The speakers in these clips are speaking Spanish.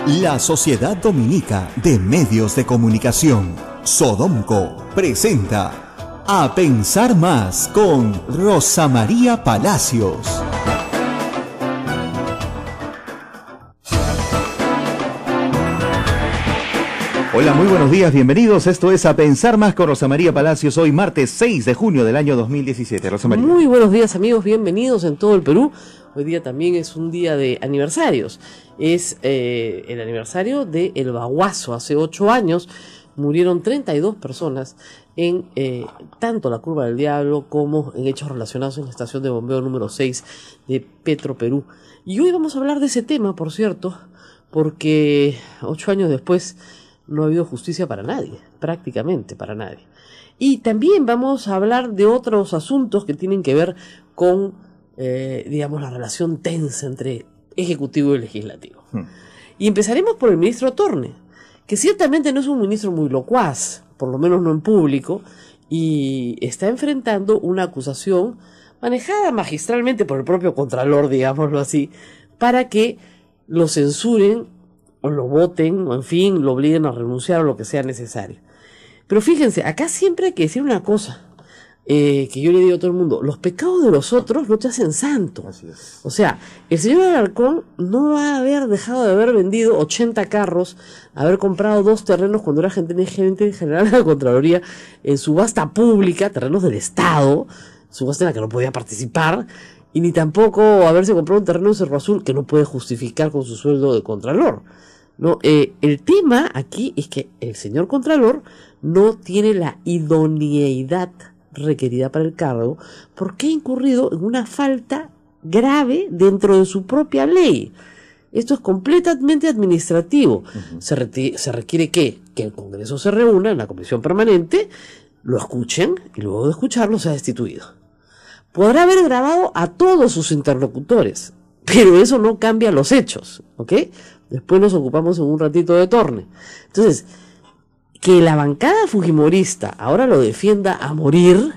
La Sociedad Dominica de Medios de Comunicación, Sodomco, presenta A Pensar Más con Rosa María Palacios. Hola, muy buenos días, bienvenidos. Esto es A Pensar Más con Rosa María Palacios, hoy martes 6 de junio del año 2017. Rosa María. Muy buenos días, amigos, bienvenidos en todo el Perú. Hoy día también es un día de aniversarios. Es el aniversario de El Baguazo. Hace 8 años murieron 32 personas en tanto la Curva del Diablo como en hechos relacionados en la estación de bombeo número 6 de Petroperú. Y hoy vamos a hablar de ese tema, por cierto, porque 8 años después no ha habido justicia para nadie, prácticamente para nadie. Y también vamos a hablar de otros asuntos que tienen que ver con digamos, la relación tensa entre ejecutivo y legislativo. Y empezaremos por el ministro Torne, que ciertamente no es un ministro muy locuaz, por lo menos no en público, y está enfrentando una acusación manejada magistralmente por el propio Contralor, digámoslo así, para que lo censuren o lo voten, o en fin, lo obliguen a renunciar o lo que sea necesario. Pero fíjense, acá siempre hay que decir una cosa, que yo le digo a todo el mundo: los pecados de los otros no te hacen santo. Así es. O sea, el señor Alarcón no va a haber dejado de haber vendido 80 carros, haber comprado 2 terrenos cuando era gerente general de la Contraloría en subasta pública, terrenos del Estado, subasta en la que no podía participar, y ni tampoco haberse comprado un terreno en Cerro Azul que no puede justificar con su sueldo de Contralor. No, el tema aquí es que el señor Contralor no tiene la idoneidad requerida para el cargo, porque ha incurrido en una falta grave dentro de su propia ley. Esto es completamente administrativo. Se requiere que el Congreso se reúna en la comisión permanente, lo escuchen y luego de escucharlo sea destituido. Podrá haber grabado a todos sus interlocutores, pero eso no cambia los hechos, ¿ok? Después nos ocupamos en un ratito de Torne. Entonces, que la bancada fujimorista ahora lo defienda a morir,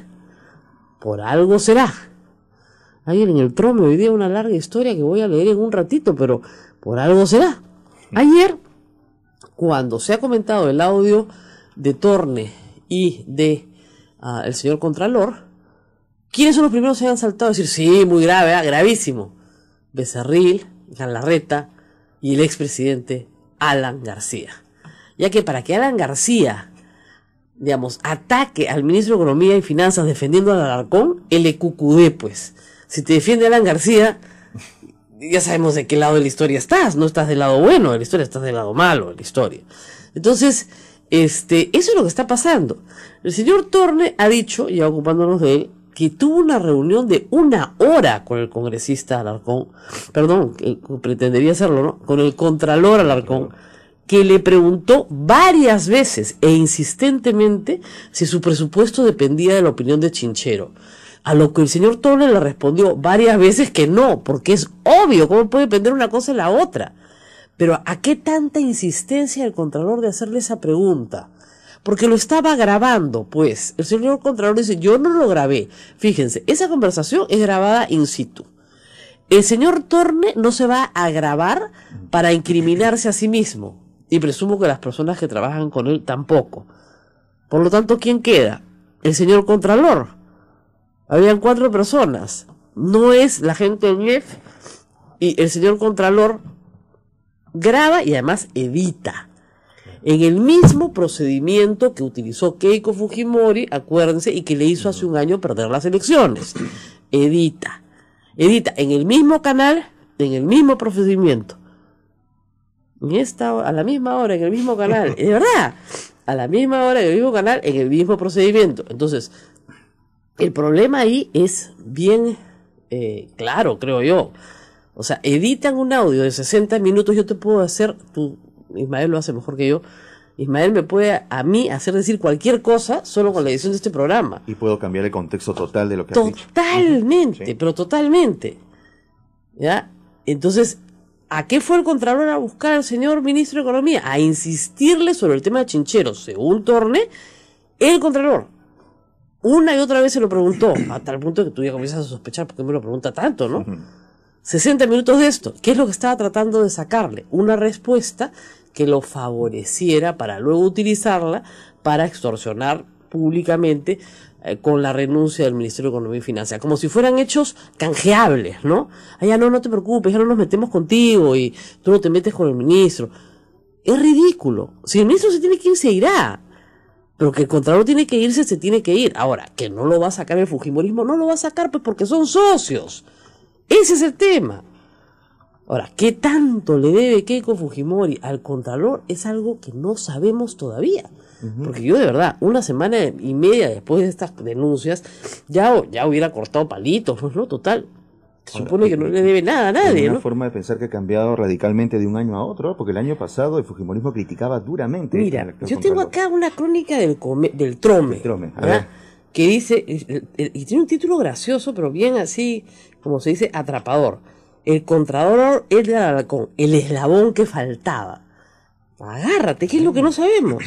por algo será. Hay en el Trome hoy día una larga historia que voy a leer en un ratito, pero por algo será. Ayer, cuando se ha comentado el audio de Torne y de el señor Contralor, ¿quiénes son los primeros que se han saltado a decir, sí, muy grave, gravísimo? Becerril, Galarreta y el expresidente Alan García. Ya que para que Alan García, digamos, ataque al ministro de Economía y Finanzas defendiendo al Alarcón, él le cucudé, pues. Si te defiende Alan García, ya sabemos de qué lado de la historia estás. No estás del lado bueno de la historia, estás del lado malo de la historia. Entonces, eso es lo que está pasando. El señor Torne ha dicho, ya ocupándonos de él, que tuvo una reunión de 1 hora con el congresista Alarcón, perdón, que pretendería hacerlo, ¿no? Con el Contralor Alarcón, que le preguntó varias veces e insistentemente si su presupuesto dependía de la opinión de Chinchero. A lo que el señor Torne le respondió varias veces que no, porque es obvio, ¿cómo puede depender una cosa de la otra? Pero ¿a qué tanta insistencia el Contralor de hacerle esa pregunta? Porque lo estaba grabando, pues. El señor Contralor dice, yo no lo grabé. Fíjense, esa conversación es grabada in situ. El señor Torne no se va a grabar para incriminarse a sí mismo. Y presumo que las personas que trabajan con él tampoco. Por lo tanto, ¿quién queda? El señor Contralor. Habían 4 personas. No es la gente del IEF. Y el señor Contralor graba y además edita. En el mismo procedimiento que utilizó Keiko Fujimori, acuérdense, y que le hizo hace un año perder las elecciones. Edita en el mismo canal, en el mismo procedimiento. A la misma hora, en el mismo canal, de verdad, a la misma hora, en el mismo canal, en el mismo procedimiento. Entonces, el problema ahí es bien claro, creo yo. O sea, editan un audio de 60 minutos, yo te puedo hacer, Ismael lo hace mejor que yo, Ismael me puede a mí hacer decir cualquier cosa solo con la edición de este programa. Y puedo cambiar el contexto total de lo que has dicho. Totalmente, Sí. pero totalmente. ¿Ya? Entonces, ¿a qué fue el Contralor a buscar al señor Ministro de Economía? A insistirle sobre el tema de Chinchero. Según Torne, el Contralor una y otra vez se lo preguntó, a tal punto que tú ya comienzas a sospechar por qué me lo pregunta tanto, ¿no? 60 minutos de esto. ¿Qué es lo que estaba tratando de sacarle? Una respuesta que lo favoreciera para luego utilizarla para extorsionar públicamente con la renuncia del Ministerio de Economía y Finanzas, como si fueran hechos canjeables, ¿no? Ya no te preocupes, ya no nos metemos contigo y tú no te metes con el ministro. Es ridículo. Si el ministro se tiene que ir, se irá. Pero que el Contralor tiene que irse, se tiene que ir. Ahora, que no lo va a sacar el fujimorismo, no lo va a sacar pues porque son socios. Ese es el tema. Ahora, ¿qué tanto le debe Keiko Fujimori al Contralor? Es algo que no sabemos todavía. Porque yo de verdad, una semana y media después de estas denuncias, ya hubiera cortado palitos, pues, ¿no? Total. Se supone que no le debe nada a nadie, una ¿no? forma de pensar que ha cambiado radicalmente de un año a otro, porque el año pasado el fujimorismo criticaba duramente. Mira, yo tengo acá una crónica del Trome, a ver. que dice, y tiene un título gracioso, pero bien así, como se dice, atrapador. El Contralor Edgar Alarcón, el eslabón que faltaba. Agárrate, ¿qué es lo que no sabemos?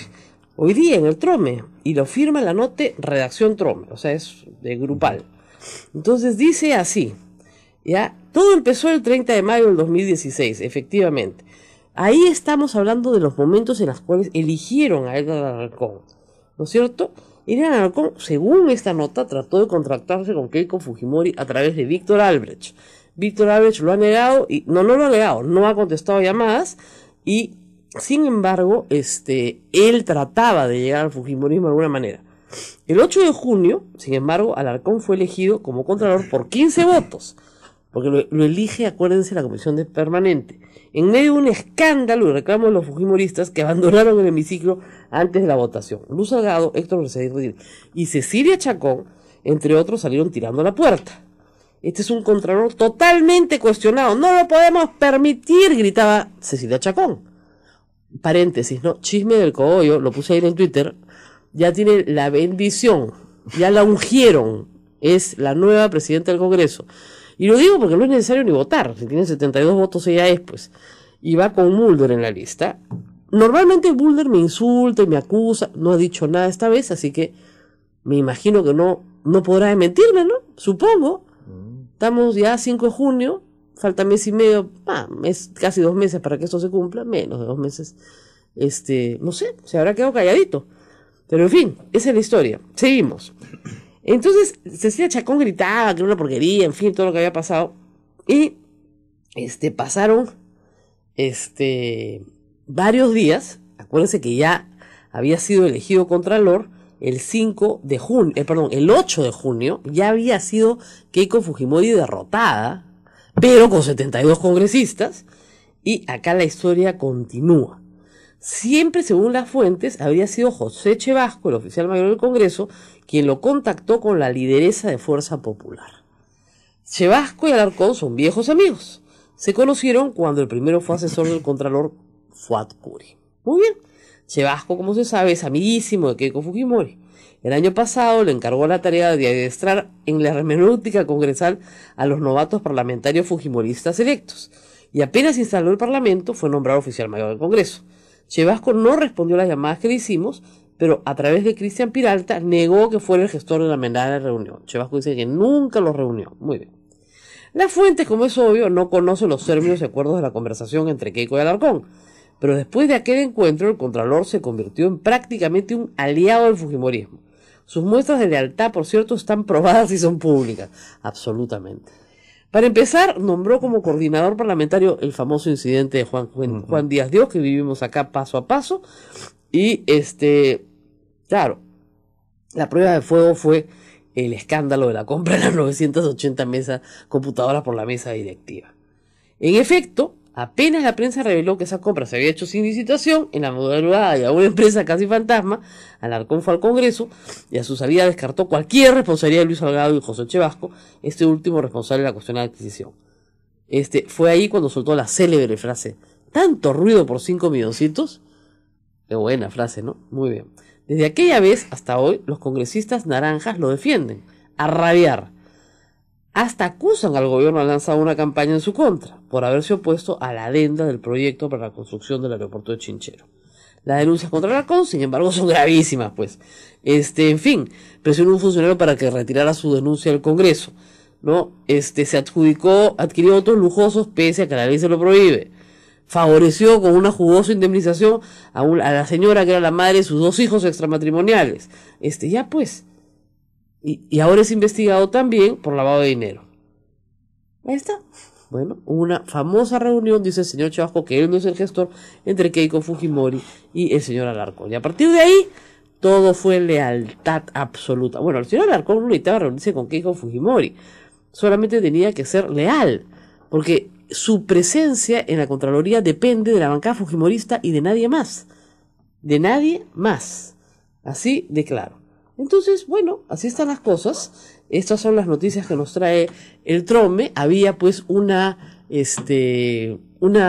Hoy día en el Trome, y lo firma la nota Redacción Trome, o sea, es de grupal. Entonces dice así, ya, todo empezó el 30 de mayo del 2016, efectivamente. Ahí estamos hablando de los momentos en los cuales eligieron a Edgar Alarcón, ¿no es cierto? Edgar Alarcón, según esta nota, trató de contractarse con Keiko Fujimori a través de Víctor Albrecht. Víctor Albrecht lo ha negado, y no lo ha negado, no ha contestado llamadas, y sin embargo, él trataba de llegar al fujimorismo de alguna manera. El 8 de junio, sin embargo, Alarcón fue elegido como Contralor por 15 votos, porque lo elige, acuérdense, la Comisión de Permanente, en medio de un escándalo y reclamo de los fujimoristas que abandonaron el hemiciclo antes de la votación. Luz Salgado, Héctor Berzaín y Cecilia Chacón, entre otros, salieron tirando la puerta. Este es un Contralor totalmente cuestionado. No lo podemos permitir, gritaba Cecilia Chacón. Paréntesis, ¿no? Chisme del cogollo, lo puse ahí en Twitter, ya tiene la bendición, ya la ungieron, es la nueva presidenta del Congreso. Y lo digo porque no es necesario ni votar, si tiene 72 votos ella es, pues. Y va con Mulder en la lista. Normalmente Mulder me insulta y me acusa, no ha dicho nada esta vez, así que me imagino que no podrá mentirme, ¿no? Supongo. Estamos ya a 5 de junio, falta mes y medio, casi 2 meses para que esto se cumpla, menos de 2 meses. No sé, se habrá quedado calladito. Pero en fin, esa es la historia. Seguimos. Entonces, Cecilia Chacón gritaba que era una porquería, en fin, todo lo que había pasado. Y, pasaron, varios días. Acuérdense que ya había sido elegido Contralor el 8 de junio, ya había sido Keiko Fujimori derrotada, pero con 72 congresistas, y acá la historia continúa. Siempre, según las fuentes, habría sido José Chevasco, el oficial mayor del Congreso, quien lo contactó con la lideresa de Fuerza Popular. Chevasco y Alarcón son viejos amigos. Se conocieron cuando el primero fue asesor del Contralor Fuad Curi. Muy bien. Chevasco, como se sabe, es amiguísimo de Keiko Fujimori. El año pasado le encargó la tarea de adiestrar en la hermenéutica congresal a los novatos parlamentarios fujimoristas electos. Y apenas instaló el Parlamento, fue nombrado oficial mayor del Congreso. Chevasco no respondió a las llamadas que le hicimos, pero a través de Cristian Piralta negó que fuera el gestor de la menada reunión. Chevasco dice que nunca los reunió. Muy bien. Las fuentes, como es obvio, no conocen los términos y acuerdos de la conversación entre Keiko y Alarcón. Pero después de aquel encuentro, el Contralor se convirtió en prácticamente un aliado del fujimorismo. Sus muestras de lealtad, por cierto, están probadas y son públicas. Absolutamente. Para empezar, nombró como coordinador parlamentario el famoso incidente de Juan Díaz Dios, que vivimos acá paso a paso. Y, claro, la prueba de fuego fue el escándalo de la compra de las 980 computadoras por la mesa directiva. En efecto, apenas la prensa reveló que esa compra se había hecho sin licitación, en la madrugada y a una empresa casi fantasma, Alarcón fue al Congreso y a su salida descartó cualquier responsabilidad de Luis Salgado y José Chevasco, este último responsable de la cuestión de la adquisición. Fue ahí cuando soltó la célebre frase: ¿tanto ruido por 5 milloncitos? Qué buena frase, ¿no? Muy bien. Desde aquella vez hasta hoy, los congresistas naranjas lo defienden, a rabiar. Hasta acusan al gobierno de lanzar una campaña en su contra, por haberse opuesto a la adenda del proyecto para la construcción del aeropuerto de Chinchero. Las denuncias contra Alarcón, sin embargo, son gravísimas, pues. En fin, presionó un funcionario para que retirara su denuncia del Congreso. ¿no? Se adquirió autos lujosos pese a que la ley se lo prohíbe. Favoreció con una jugosa indemnización a la señora que era la madre de sus 2 hijos extramatrimoniales. Ya pues. Y ahora es investigado también por lavado de dinero. Ahí está. Bueno, una famosa reunión, dice el señor Chavasco, que él no es el gestor, entre Keiko Fujimori y el señor Alarcón. Y a partir de ahí, todo fue lealtad absoluta. Bueno, el señor Alarcón no necesitaba reunirse con Keiko Fujimori. Solamente tenía que ser leal. Porque su presencia en la Contraloría depende de la bancada fujimorista y de nadie más. De nadie más. Así de claro. Entonces, bueno, así están las cosas. Estas son las noticias que nos trae el Trome. Había pues una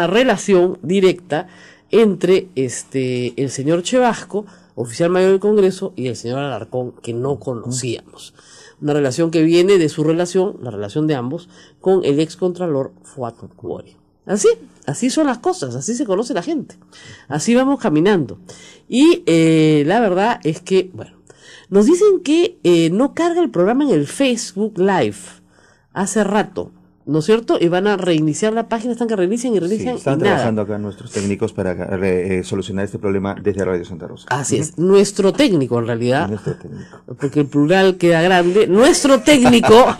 relación directa entre el señor Chavasco, oficial mayor del Congreso, y el señor Alarcón, que no conocíamos. Una relación que viene de su relación, la relación de ambos, con el excontralor Fuad Cuori. Así son las cosas, así se conoce la gente. Así vamos caminando. Y la verdad es que, bueno, nos dicen que no carga el programa en el Facebook Live hace rato, ¿no es cierto? Y van a reiniciar la página, están que reinician y reinician. Sí, están y trabajando nada. acá nuestros técnicos para solucionar este problema desde Radio Santa Rosa. Así es, nuestro técnico en realidad, Nuestro técnico. porque el plural queda grande, nuestro técnico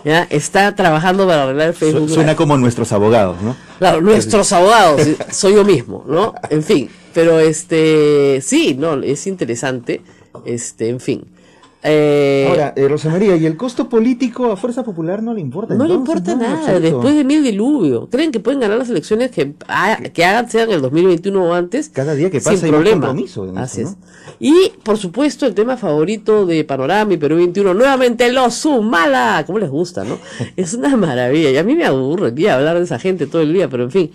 ya está trabajando para arreglar el Facebook Live. Suena como nuestros abogados, ¿no? Claro, nuestros abogados, soy yo mismo, ¿no? En fin, pero sí, no, es interesante, en fin. Ahora, Rosa María, ¿y el costo político a Fuerza Popular no le importa? No le entonces, importa no, en nada, absoluto. después de mil diluvio. ¿Creen que pueden ganar las elecciones que hagan, sean el 2021 o antes? Cada día que pasa sin hay más problema. compromiso en Así eso, es. ¿no? Y, por supuesto, el tema favorito de Panorama y Perú 21, nuevamente los Sumala. ¿Cómo les gusta, no? Es una maravilla. Y a mí me aburriría hablar de esa gente todo el día, pero en fin.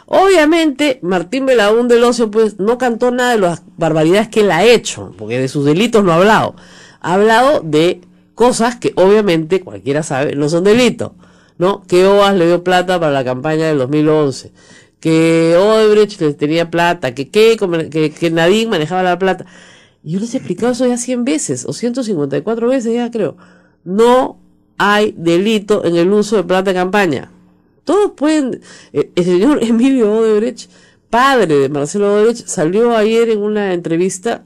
Obviamente, Martín Belaún del Ocio, pues, no cantó nada de las barbaridades que él ha hecho, porque de sus delitos no ha hablado. Ha hablado de cosas que obviamente cualquiera sabe no son delito, ¿no? Que OAS le dio plata para la campaña del 2011, que Odebrecht le tenía plata, que Nadine manejaba la plata. Y yo les he explicado eso ya 100 veces, o 154 veces ya creo. No hay delito en el uso de plata de campaña. Todos pueden... el señor Emilio Odebrecht, padre de Marcelo Odebrecht, salió ayer en una entrevista...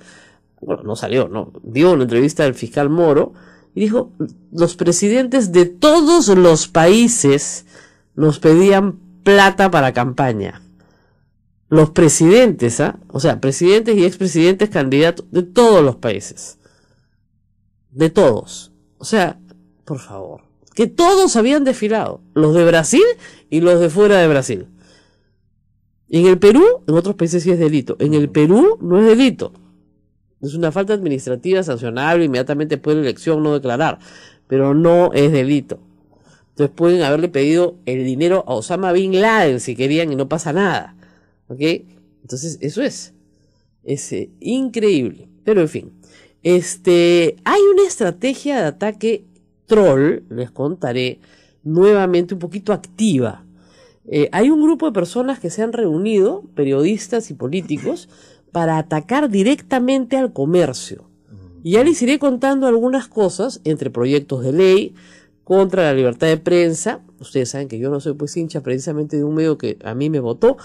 Bueno, no salió, no, dio una entrevista al fiscal Moro y dijo, los presidentes de todos los países nos pedían plata para campaña. Los presidentes, o sea, presidentes y expresidentes candidatos de todos los países. De todos. O sea, por favor, que todos habían desfilado, los de Brasil y los de fuera de Brasil. En el Perú, en otros países sí es delito, en el Perú no es delito. Es una falta administrativa sancionable, inmediatamente después de la elección no declarar, pero no es delito. Entonces pueden haberle pedido el dinero a Osama Bin Laden si querían y no pasa nada. ¿Ok? Entonces eso es increíble. Pero en fin, hay una estrategia de ataque troll, les contaré nuevamente un poquito activa. Hay un grupo de personas que se han reunido, periodistas y políticos, para atacar directamente al comercio. Y ya les iré contando algunas cosas, entre proyectos de ley, contra la libertad de prensa. Ustedes saben que yo no soy pues hincha precisamente de un medio que a mí me votó,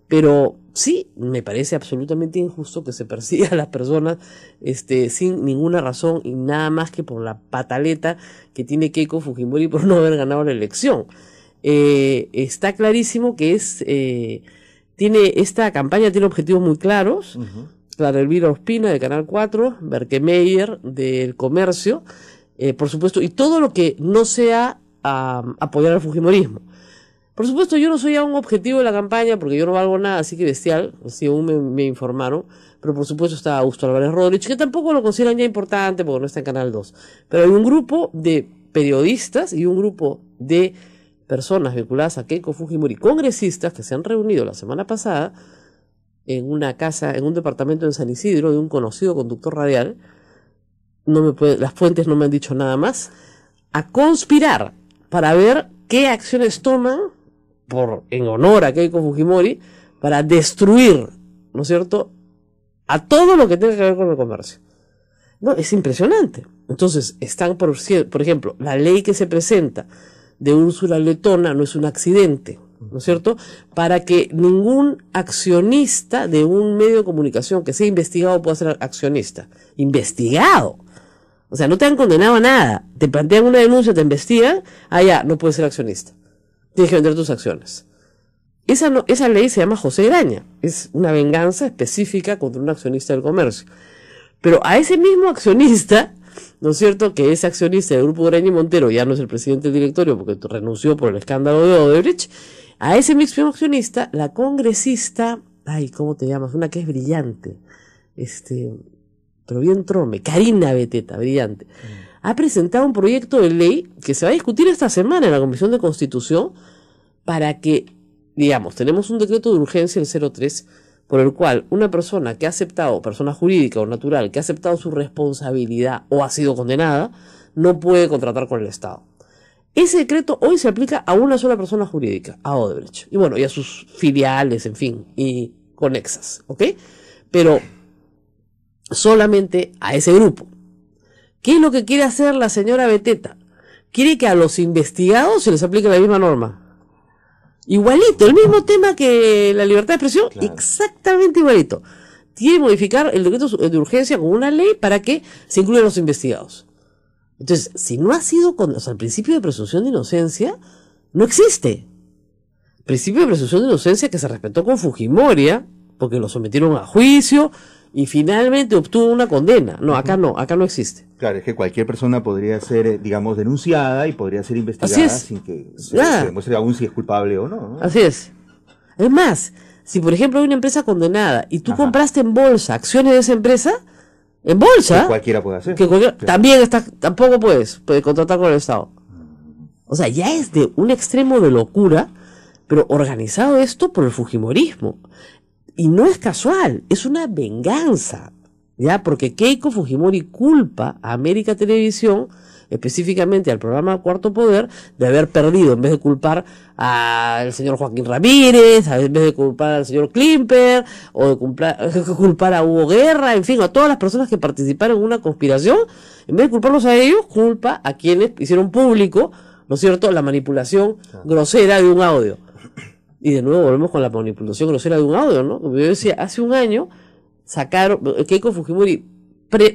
pero sí, me parece absolutamente injusto que se persiga a las personas sin ninguna razón y nada más que por la pataleta que tiene Keiko Fujimori por no haber ganado la elección. Está clarísimo que esta campaña tiene objetivos muy claros. Clara Elvira Ospina de Canal 4, Berkemeyer del Comercio, por supuesto, y todo lo que no sea apoyar al fujimorismo. Por supuesto, yo no soy ya un objetivo de la campaña porque yo no valgo nada, así que bestial, así aún me informaron, pero por supuesto está Augusto Álvarez Rodríguez, que tampoco lo consideran ya importante porque no está en Canal 2. Pero hay un grupo de periodistas y un grupo de personas vinculadas a Keiko Fujimori, congresistas que se han reunido la semana pasada en una casa, en un departamento en San Isidro de un conocido conductor radial, las fuentes no me han dicho nada más, a conspirar para ver qué acciones toman en honor a Keiko Fujimori para destruir, ¿no es cierto?, a todo lo que tenga que ver con el comercio. No, es impresionante. Entonces, están, por ejemplo, la ley que se presenta de Úrsula Letona no es un accidente, ¿no es cierto? Para que ningún accionista de un medio de comunicación que sea investigado pueda ser accionista. Investigado. O sea, no te han condenado a nada. Te plantean una denuncia, te investigan, ya, no puedes ser accionista. Tienes que vender tus acciones. Esa ley se llama José Graña. Es una venganza específica contra un accionista del comercio. Pero a ese mismo accionista, ¿no es cierto?, que ese accionista del Grupo Graña y Montero ya no es el presidente del directorio porque renunció por el escándalo de Odebrecht, a ese mismo accionista, la congresista, ¿cómo te llamas? Una que es brillante, pero bien trome, Karina Beteta, brillante, ha presentado un proyecto de ley que se va a discutir esta semana en la Comisión de Constitución para que, digamos, tenemos un decreto de urgencia, el 03, por el cual una persona que ha aceptado, persona jurídica o natural, que ha aceptado su responsabilidad o ha sido condenada, no puede contratar con el Estado. Ese decreto hoy se aplica a una sola persona jurídica, a Odebrecht. Y bueno, y a sus filiales, en fin, y conexas, ¿ok? Pero solamente a ese grupo. ¿Qué es lo que quiere hacer la señora Beteta? Quiere que a los investigados se les aplique la misma norma. Igualito, el mismo tema que la libertad de expresión, claro. Exactamente igualito. Tiene que modificar el decreto de urgencia con una ley para que se incluyan los investigados. Entonces, si no ha sido el principio de presunción de inocencia no existe. Principio de presunción de inocencia que se respetó con Fujimori, porque lo sometieron a juicio y finalmente obtuvo una condena. No, acá no existe. Claro, es que cualquier persona podría ser, digamos, denunciada y podría ser investigada sin que se demuestre aún si es culpable o no. Así es. Es más, si por ejemplo hay una empresa condenada y tú compraste en bolsa acciones de esa empresa, en bolsa, que cualquiera puede hacer. También tampoco puedes contratar con el Estado. O sea, ya es de un extremo de locura, pero organizado esto por el fujimorismo. Y no es casual, es una venganza, ¿ya? Porque Keiko Fujimori culpa a América Televisión, específicamente al programa Cuarto Poder, de haber perdido, en vez de culpar al señor Joaquín Ramírez, en vez de culpar al señor Klimper, o de culpar a Hugo Guerra, en fin, a todas las personas que participaron en una conspiración, en vez de culparlos a ellos, culpa a quienes hicieron público, ¿no es cierto?, la manipulación grosera de un audio. Y de nuevo volvemos con la manipulación grosera de un audio, ¿no? Como yo decía, hace un año Keiko Fujimori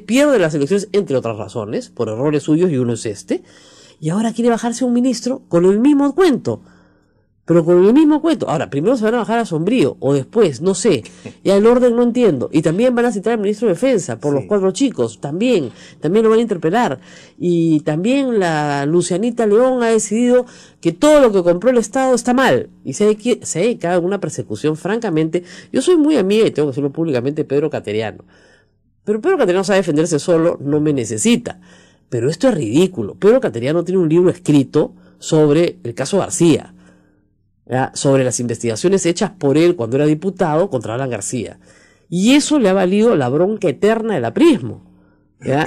pierde las elecciones, entre otras razones, por errores suyos, y uno es y ahora quiere bajarse a un ministro con el mismo cuento. Pero con el mismo cuento. Ahora, primero se van a bajar a Sombrío, o después, no sé. Ya el orden no entiendo. Y también van a citar al ministro de Defensa, por los 4 chicos. También lo van a interpelar. Y también la Lucianita León ha decidido que todo lo que compró el Estado está mal. Y se dedica a una persecución, francamente. Yo soy muy amiga, y tengo que decirlo públicamente, de Pedro Cateriano. Pero Pedro Cateriano sabe defenderse solo, no me necesita. Pero esto es ridículo. Pedro Cateriano tiene un libro escrito sobre el caso García. Sobre las investigaciones hechas por él cuando era diputado contra Alan García. Y eso le ha valido la bronca eterna del aprismo.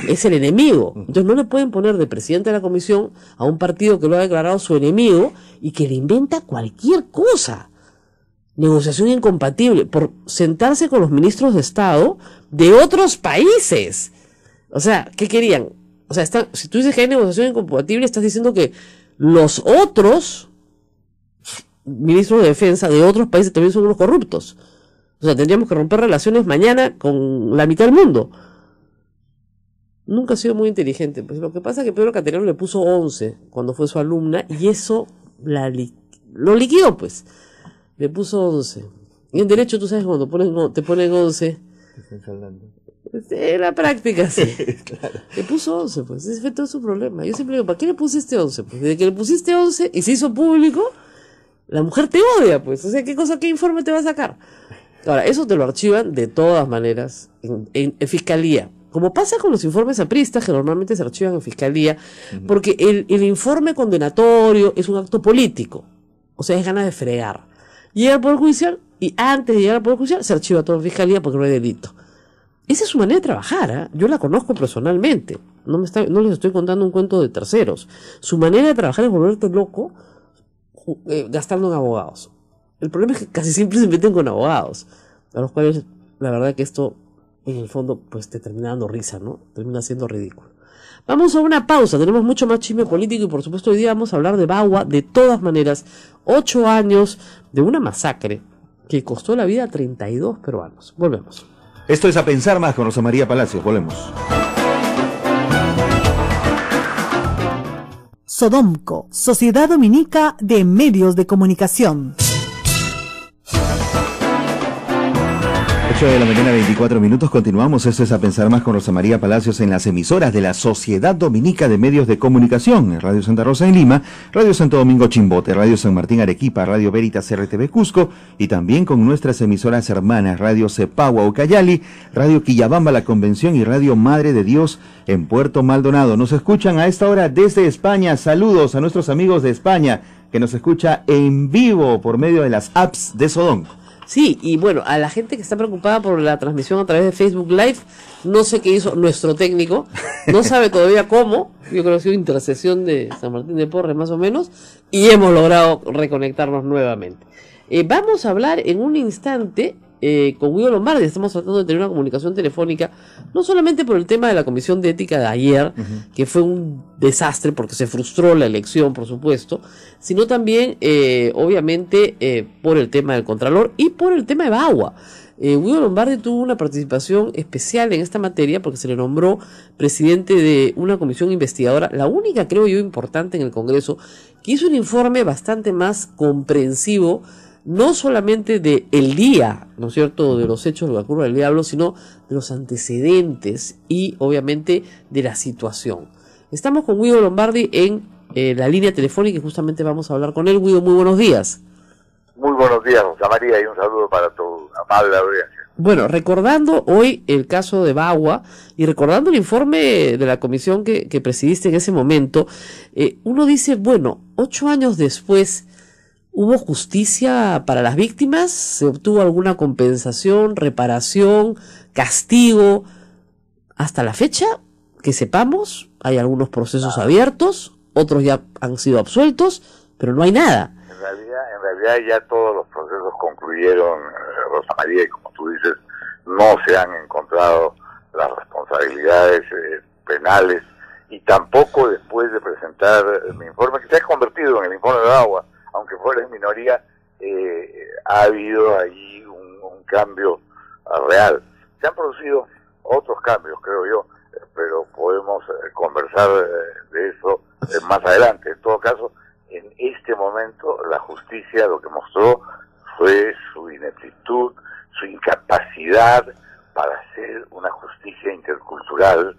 Es el enemigo. Entonces no le pueden poner de presidente de la comisión a un partido que lo ha declarado su enemigo y que le inventa cualquier cosa. Negociación incompatible por sentarse con los ministros de Estado de otros países. O sea, ¿qué querían? O sea, si tú dices que hay negociación incompatible, estás diciendo que los otros ministros de defensa de otros países también son unos corruptos. O sea, tendríamos que romper relaciones mañana con la mitad del mundo. Nunca ha sido muy inteligente. Pues lo que pasa es que Pedro Cateriano le puso 11 cuando fue su alumna y eso lo liquidó, pues. Le puso 11. Y en derecho, tú sabes, cuando te ponen 11... En la práctica, sí. Claro. Le puso 11, pues. Ese fue todo su problema. Yo siempre digo, ¿para qué le pusiste 11? Pues desde que le pusiste 11 y se hizo público, la mujer te odia, pues. O sea, ¿qué informe te va a sacar? Ahora, eso te lo archivan de todas maneras en fiscalía. Como pasa con los informes apristas, que normalmente se archivan en fiscalía, porque el informe condenatorio es un acto político. O sea, es ganas de fregar. Llega al Poder Judicial y antes de llegar al Poder Judicial se archiva todo en fiscalía porque no hay delito. Esa es su manera de trabajar, Yo la conozco personalmente. No les estoy contando un cuento de terceros. Su manera de trabajar es volverte loco gastando en abogados. El problema es que casi siempre se meten con abogados, a los cuales la verdad que esto en el fondo pues te termina dando risa, ¿no? Termina siendo ridículo. Vamos a una pausa, tenemos mucho más chisme político y por supuesto hoy día vamos a hablar de Bagua. De todas maneras, 8 años de una masacre que costó la vida a 32 peruanos. Volvemos. Esto es A Pensar Más con Rosa María Palacios. Volvemos. Sodomco, Sociedad Dominica de Medios de Comunicación. 8 de la mañana, 24 minutos. Continuamos. Esto es A Pensar Más con Rosa María Palacios en las emisoras de la Sociedad Dominica de Medios de Comunicación. Radio Santa Rosa en Lima, Radio Santo Domingo Chimbote, Radio San Martín Arequipa, Radio Veritas RTV Cusco y también con nuestras emisoras hermanas Radio Cepagua Ucayali, Radio Quillabamba La Convención y Radio Madre de Dios en Puerto Maldonado. Nos escuchan a esta hora desde España. Saludos a nuestros amigos de España que nos escucha en vivo por medio de las apps de Sodomco. Sí, y bueno, a la gente que está preocupada por la transmisión a través de Facebook Live, no sé qué hizo nuestro técnico, no sabe todavía cómo, yo creo que ha sido intercesión de San Martín de Porres más o menos, y hemos logrado reconectarnos nuevamente. Vamos a hablar en un instante con Guido Lombardi. Estamos tratando de tener una comunicación telefónica, no solamente por el tema de la Comisión de Ética de ayer, que fue un desastre porque se frustró la elección, por supuesto, sino también, obviamente, por el tema del Contralor y por el tema de Bagua. Guido Lombardi tuvo una participación especial en esta materia porque se le nombró presidente de una comisión investigadora, la única, creo yo, importante en el Congreso, que hizo un informe bastante más comprensivo, no solamente de el día, ¿no es cierto?, de los hechos de la curva del diablo, sino de los antecedentes y, obviamente, de la situación. Estamos con Guido Lombardi en la línea telefónica y justamente vamos a hablar con él. Guido, muy buenos días. Muy buenos días, Rosa María, y un saludo para tu amable audiencia. Bueno, recordando hoy el caso de Bagua y recordando el informe de la comisión que presidiste en ese momento, uno dice, bueno, 8 años después, ¿hubo justicia para las víctimas? ¿Se obtuvo alguna compensación, reparación, castigo? Hasta la fecha, que sepamos, hay algunos procesos abiertos, otros ya han sido absueltos, pero no hay nada. En realidad ya todos los procesos concluyeron, Rosa María, y como tú dices, no se han encontrado las responsabilidades penales, y tampoco después de presentar mi informe, que se ha convertido en el informe de Agua, aunque fuera en minoría, ha habido ahí un cambio real. Se han producido otros cambios, creo yo, pero podemos conversar de eso más adelante. En todo caso, en este momento la justicia lo que mostró fue su ineptitud, su incapacidad para hacer una justicia intercultural,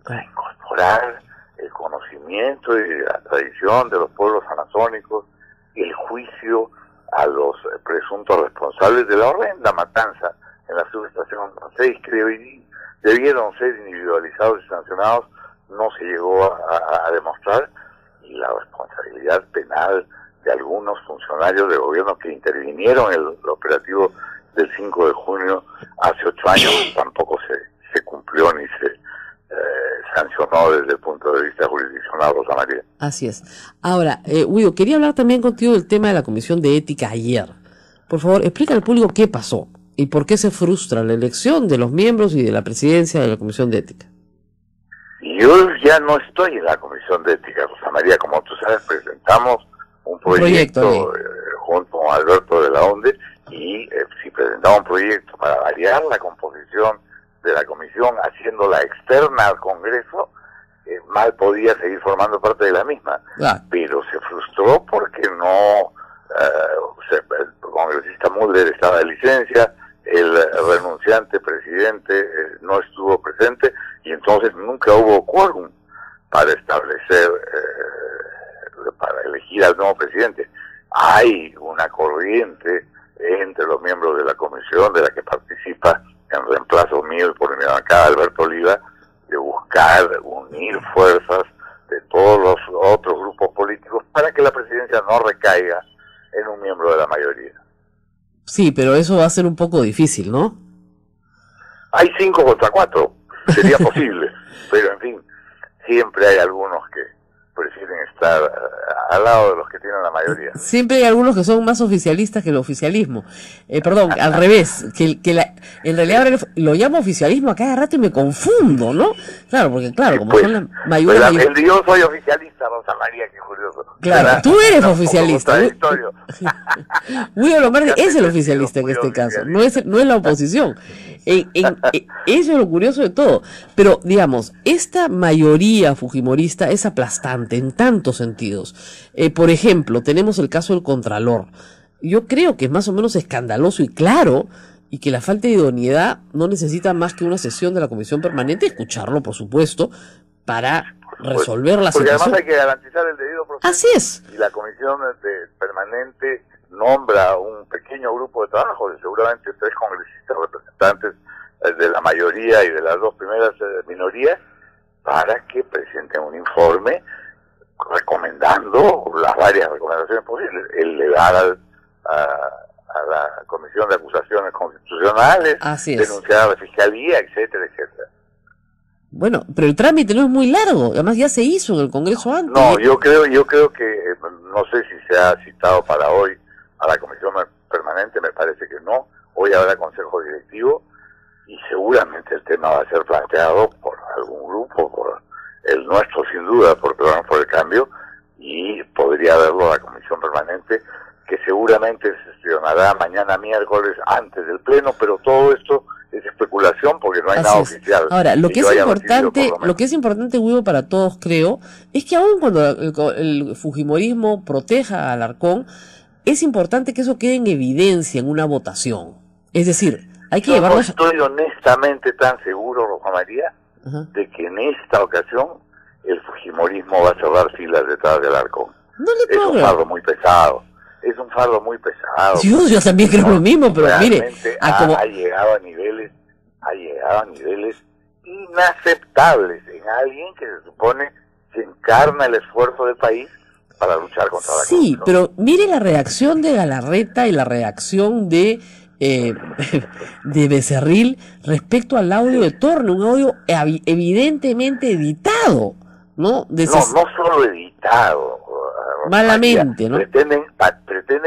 para incorporar el conocimiento y la tradición de los pueblos amazónicos, el juicio a los presuntos responsables de la horrenda matanza en la subestación 6, creo, y debieron ser individualizados y sancionados, no se llegó a demostrar, y la responsabilidad penal de algunos funcionarios de gobierno que intervinieron en el operativo del 5 de junio hace 8 años tampoco se cumplió ni se sancionó desde el punto de vista jurisdiccional, Rosa María. Así es. Ahora, Guido, quería hablar también contigo del tema de la Comisión de Ética ayer. Por favor, explica al público qué pasó y por qué se frustra la elección de los miembros y de la presidencia de la Comisión de Ética. Yo ya no estoy en la Comisión de Ética, Rosa María. Como tú sabes, presentamos un proyecto junto con Alberto de la Onde, y si presentamos un proyecto para variar la composición de la comisión, haciéndola externa al Congreso, mal podía seguir formando parte de la misma. Pero se frustró porque no, el congresista Mulder estaba de licencia, el renunciante presidente no estuvo presente, y entonces nunca hubo quórum para establecer, para elegir al nuevo presidente. Hay una corriente entre los miembros de la comisión, de la que participa en reemplazo mío y por mi bancada Alberto Oliva, de buscar unir fuerzas de todos los otros grupos políticos para que la presidencia no recaiga en un miembro de la mayoría. Sí, pero eso va a ser un poco difícil, ¿no? Hay 5 contra 4, sería posible, pero en fin, siempre hay algunos que prefieren estar al lado de los que tienen la mayoría. Siempre hay algunos que son más oficialistas que el oficialismo. Perdón, al revés, en realidad ahora lo llamo oficialismo a cada rato y me confundo, ¿no? Claro, porque claro, como pues, son la mayoría... Yo soy oficialista, Rosa María, qué curioso. Claro, tú eres oficialista. William Lombardi es el sí, oficialista en muy este caso, oficialista. no es la oposición. Eso es lo curioso de todo. Pero, digamos, esta mayoría fujimorista es aplastante en tantos sentidos. Por ejemplo, tenemos el caso del Contralor. Yo creo que es más o menos escandaloso y claro, y que la falta de idoneidad no necesita más que una sesión de la Comisión Permanente, escucharlo, por supuesto, para resolver la porque situación. Además hay que garantizar el debido proceso. Así es. Y la Comisión Permanente nombra un pequeño grupo de trabajo, de seguramente 3 congresistas representantes de la mayoría y de las 2 primeras minorías, para que presenten un informe recomendando las varias recomendaciones posibles, elevar a la Comisión de Acusaciones Constitucionales, denunciar a la Fiscalía, etcétera, etcétera. Bueno, pero el trámite no es muy largo, además ya se hizo en el Congreso antes. No, yo creo que, no sé si se ha citado para hoy a la Comisión Permanente, me parece que no. Hoy habrá Consejo Directivo y seguramente el tema va a ser planteado por algún grupo, por el nuestro sin duda, por el Cambio, y podría haberlo la Comisión Permanente, que seguramente se sesionará mañana miércoles antes del Pleno, pero todo esto es especulación porque no hay nada oficial. Ahora, lo que es importante, Hugo, para todos, creo, es que aún cuando el fujimorismo proteja a Alarcón, es importante que eso quede en evidencia en una votación. Es decir, hay que llevarlo... No estoy honestamente tan seguro, Rosa María, de que en esta ocasión el fujimorismo va a cerrar filas detrás del Alarcón. Es un fardo muy pesado. Yo también creo lo mismo, pero mire, ha llegado a niveles inaceptables en alguien que se supone que encarna el esfuerzo del país para luchar contra la corrupción. Sí, pero mire la reacción de Galarreta y la reacción de Becerril respecto al audio de Torne, un audio evidentemente editado, ¿no? No solo editado, malamente, ¿no? Pretenden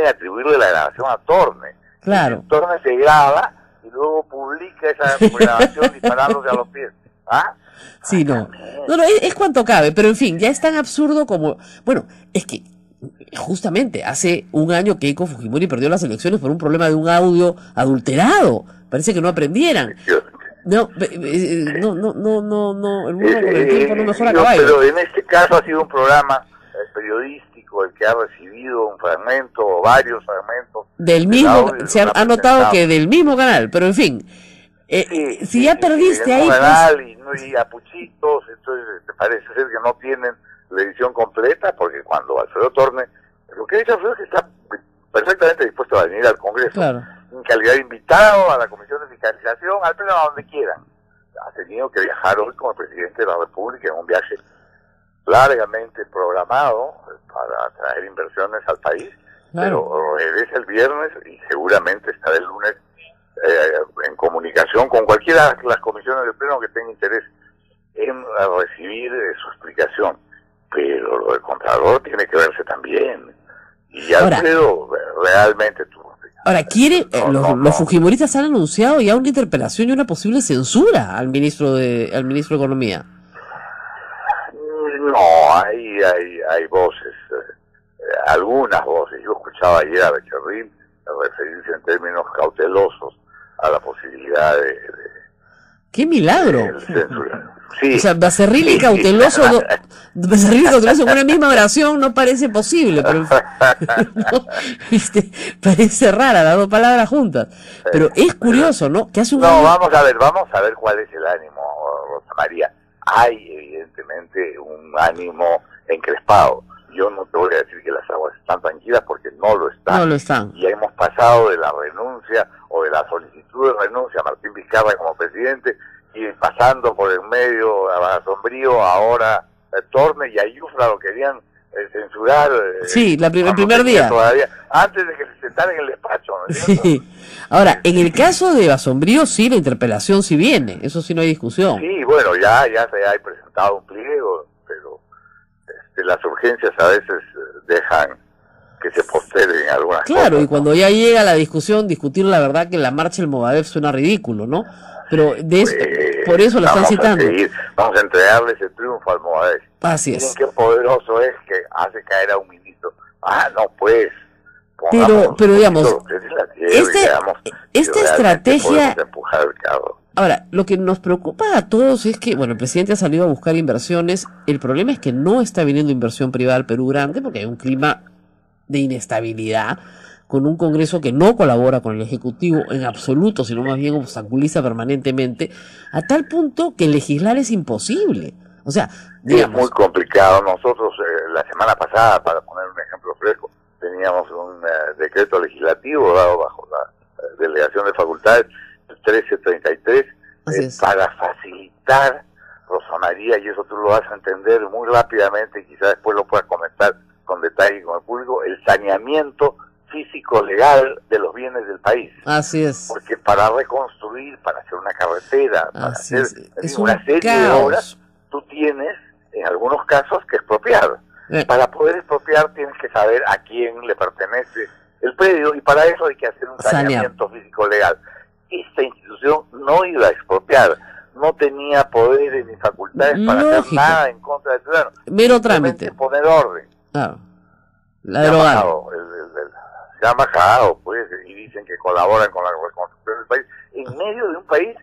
atribuirle la grabación a Torne. Claro. Torne se graba y luego publica esa grabación disparándose a los pies. ¿Ah? Sí, no, es cuanto cabe, pero en fin, ya es tan absurdo como... Bueno, es que justamente hace un año Keiko Fujimori perdió las elecciones por un problema de un audio adulterado. Parece que no aprendieron. No, el mundo con el tiempo no mejora caballo. Pero en este caso ha sido un programa periodístico el que ha recibido un fragmento o varios fragmentos del mismo, se ha notado que del mismo canal, pero en fin, si ya perdiste ahí canal y a puchitos, entonces te parece ser que no tienen la edición completa, porque cuando Alfredo Torne, lo que dice Alfredo es que está perfectamente dispuesto a venir al Congreso, claro, en calidad de invitado a la Comisión de Fiscalización, al Pleno, a donde quieran. Ha tenido que viajar hoy como presidente de la República en un viaje largamente programado para traer inversiones al país, claro, pero regresa el viernes y seguramente estará el lunes en comunicación con cualquiera de las comisiones del Pleno que tenga interés en recibir su explicación. Pero lo del Contralor tiene que verse también. Y Alfredo realmente tuvo. Ahora, los fujimoristas han anunciado ya una interpelación y una posible censura al ministro de Economía. No, hay voces, algunas voces. Yo escuchaba ayer a Becerril referirse en términos cautelosos a la posibilidad de ¡qué milagro! Sí. O sea, Becerril y cauteloso, en una misma oración no parece posible, pero no, parece rara las dos palabras juntas. Pero es curioso, ¿no? Que hace un año... vamos a ver cuál es el ánimo, Rosa María. Hay evidentemente un ánimo encrespado. Yo no te voy a decir que las aguas están tranquilas porque no lo están. No lo están. Y hemos pasado de la renuncia o de la solicitud de renuncia a Martín Vizcarra como presidente y pasando por el medio a Sombrío, ahora Torne y a Yufra lo querían censurar. Sí, el primer día. Todavía, antes de que se sentara en el despacho. ¿No es cierto? Sí. Ahora, en el caso de Basombrío, sí, la interpelación sí viene, eso sí no hay discusión. Sí, bueno, ya se ha presentado un pliego, pero las urgencias a veces dejan que se posterguen algunas cosas. Claro, y cuando ya llega la discusión, discutir la verdad que la marcha del Movadef suena ridículo, ¿no? Pero de eso, por eso la están citando. Vamos a entregarle ese triunfo al Movadef. Así es. Miren qué poderoso es que hace caer a un ministro. No, pues. Pero digamos, esta estrategia... Ahora, lo que nos preocupa a todos es que, bueno, el presidente ha salido a buscar inversiones. El problema es que no está viniendo inversión privada al Perú grande porque hay un clima de inestabilidad, con un Congreso que no colabora con el Ejecutivo en absoluto, sino más bien obstaculiza permanentemente, a tal punto que legislar es imposible. O sea, digamos... Es muy complicado. Nosotros, la semana pasada, para poner un ejemplo fresco, teníamos un decreto legislativo dado bajo la delegación de facultades, el 1333, para facilitar, Rosa María, y eso tú lo vas a entender muy rápidamente y quizás después lo puedas comentar con detalle con el público, el saneamiento físico legal de los bienes del país. Así es. Porque para reconstruir, para hacer una carretera, para hacer una serie caos. de obras, tú tienes, en algunos casos, que expropiar. Para poder expropiar tienes que saber a quién le pertenece el predio, y para eso hay que hacer un saneamiento físico legal. Esta institución no iba a expropiar, no tenía poderes ni facultades para hacer nada en contra del ciudadano. Mero trámite. Poner orden. Claro. La derogaron. Se han bajado, pues, y dicen que colaboran con la reconstrucción del país, en medio de un país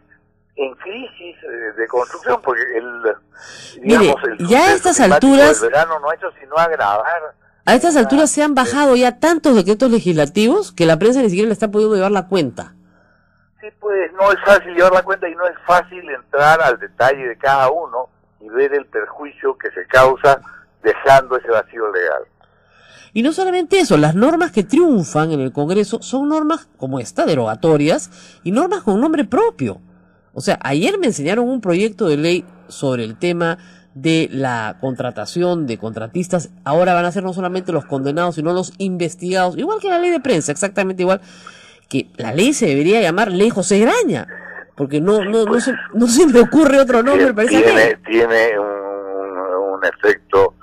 en crisis de construcción, porque ya a estas alturas el verano no ha hecho sino agravar. A estas alturas se han bajado ya tantos decretos legislativos que la prensa ni siquiera le está pudiendo llevar la cuenta. Sí, pues no es fácil llevar la cuenta y no es fácil entrar al detalle de cada uno y ver el perjuicio que se causa dejando ese vacío legal. Y no solamente eso, las normas que triunfan en el Congreso son normas como esta, derogatorias, y normas con nombre propio. O sea, ayer me enseñaron un proyecto de ley sobre el tema de la contratación de contratistas. Ahora van a ser no solamente los condenados, sino los investigados, igual que la ley de prensa, exactamente igual, que la ley se debería llamar Ley José Graña, porque no se me ocurre otro nombre. Tiene un efecto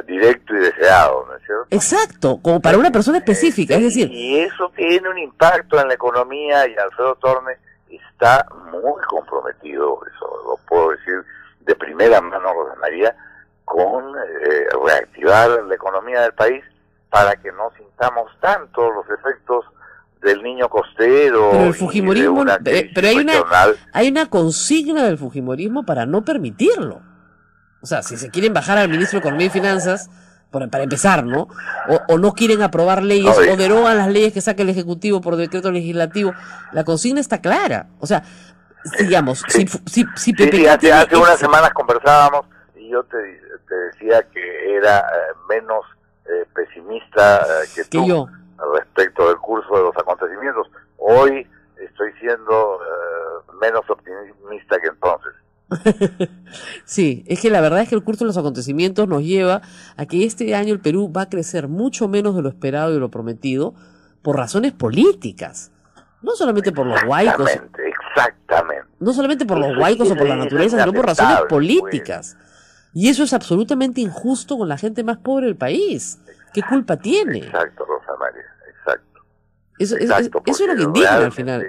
directo y deseado, ¿no es cierto? Exacto, como para una persona específica, es decir... Y eso tiene un impacto en la economía, y Alfredo Torne está muy comprometido, eso lo puedo decir de primera mano, Rosa María, con reactivar la economía del país para que no sintamos tanto los efectos del niño costero. Pero el fujimorismo, pero hay una consigna del fujimorismo para no permitirlo. O sea, si se quieren bajar al ministro de Economía y Finanzas, para empezar, ¿no? O no quieren aprobar leyes, o derogan las leyes que saca el Ejecutivo por decreto legislativo, la consigna está clara. O sea, digamos, si Pepe hace unas semanas conversábamos y yo te decía que era menos pesimista que tú yo respecto del curso de los acontecimientos. Hoy estoy siendo menos optimista que entonces. Sí, es que la verdad es que el curso de los acontecimientos nos lleva a que este año el Perú va a crecer mucho menos de lo esperado y de lo prometido por razones políticas. No solamente por los huaicos. Exactamente. No solamente por los huaicos o por la naturaleza, sino por razones políticas. Pues. Y eso es absolutamente injusto con la gente más pobre del país. ¿Qué culpa tiene? Exacto, Rosa María, exacto. Eso es lo que indigna al final.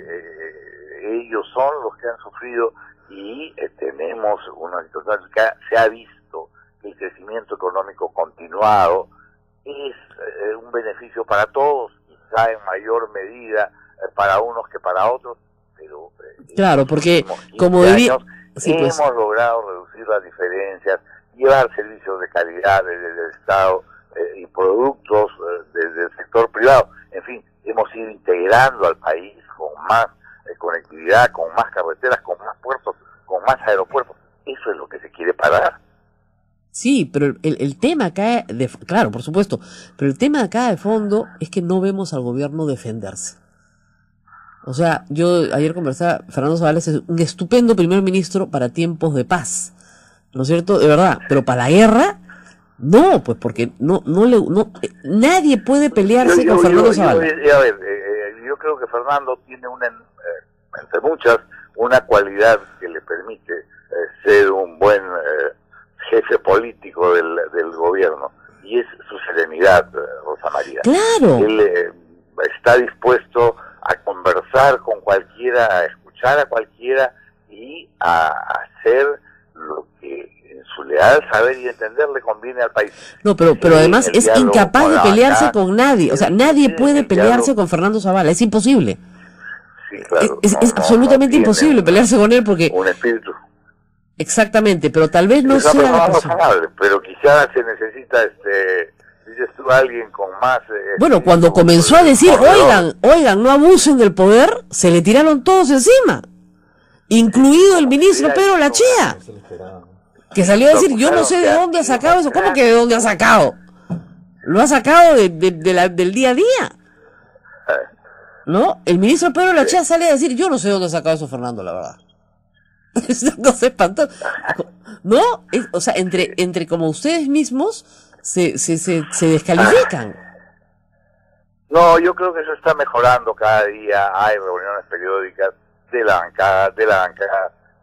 Ellos son los que han sufrido, y tenemos una situación que se ha visto que el crecimiento económico continuado es un beneficio para todos, quizá en mayor medida para unos que para otros, pero claro, porque como diría, hemos logrado reducir las diferencias, llevar servicios de calidad desde el Estado y productos desde el sector privado. En fin, hemos ido integrando al país con más conectividad, con más carreteras, con más puertos, con más aeropuertos. Eso es lo que se quiere parar. Sí, pero el tema acá, claro, por supuesto, pero el tema acá de fondo es que no vemos al gobierno defenderse. O sea, yo ayer conversaba, Fernando Zavalas es un estupendo primer ministro para tiempos de paz, ¿no es cierto? De verdad, pero para la guerra, no, pues porque nadie puede pelearse con Fernando Zavalas. Yo creo que Fernando tiene entre muchas, una cualidad que le permite ser un buen jefe jefe político del gobierno, y es su serenidad, Rosa María. Claro. Él está dispuesto a conversar con cualquiera, a escuchar a cualquiera y a hacer lo que en su leal saber y entender le conviene al país. No, pero además es incapaz de pelearse con nadie. O sea, nadie puede pelearse con Fernando Zavala, es imposible. Sí, claro. Es absolutamente imposible pelearse con él porque... Un espíritu. Exactamente, pero tal vez no es una sea la persona razonable, pero quizás se necesita, dices tú, alguien con más... bueno, cuando comenzó a decir, oigan, no abusen del poder, se le tiraron todos encima, incluido el ministro Pedro Lachea, que salió a decir, yo no sé de dónde ha sacado eso. ¿Cómo que de dónde ha sacado? Lo ha sacado del día a día, ¿no? El ministro Pedro Lachea sale a decir, yo no sé de dónde ha sacado eso, Fernando, la verdad. Es una cosa espantosa, ¿no? O sea, entre como ustedes mismos se descalifican. No, yo creo que eso está mejorando cada día. Hay reuniones periódicas de la bancada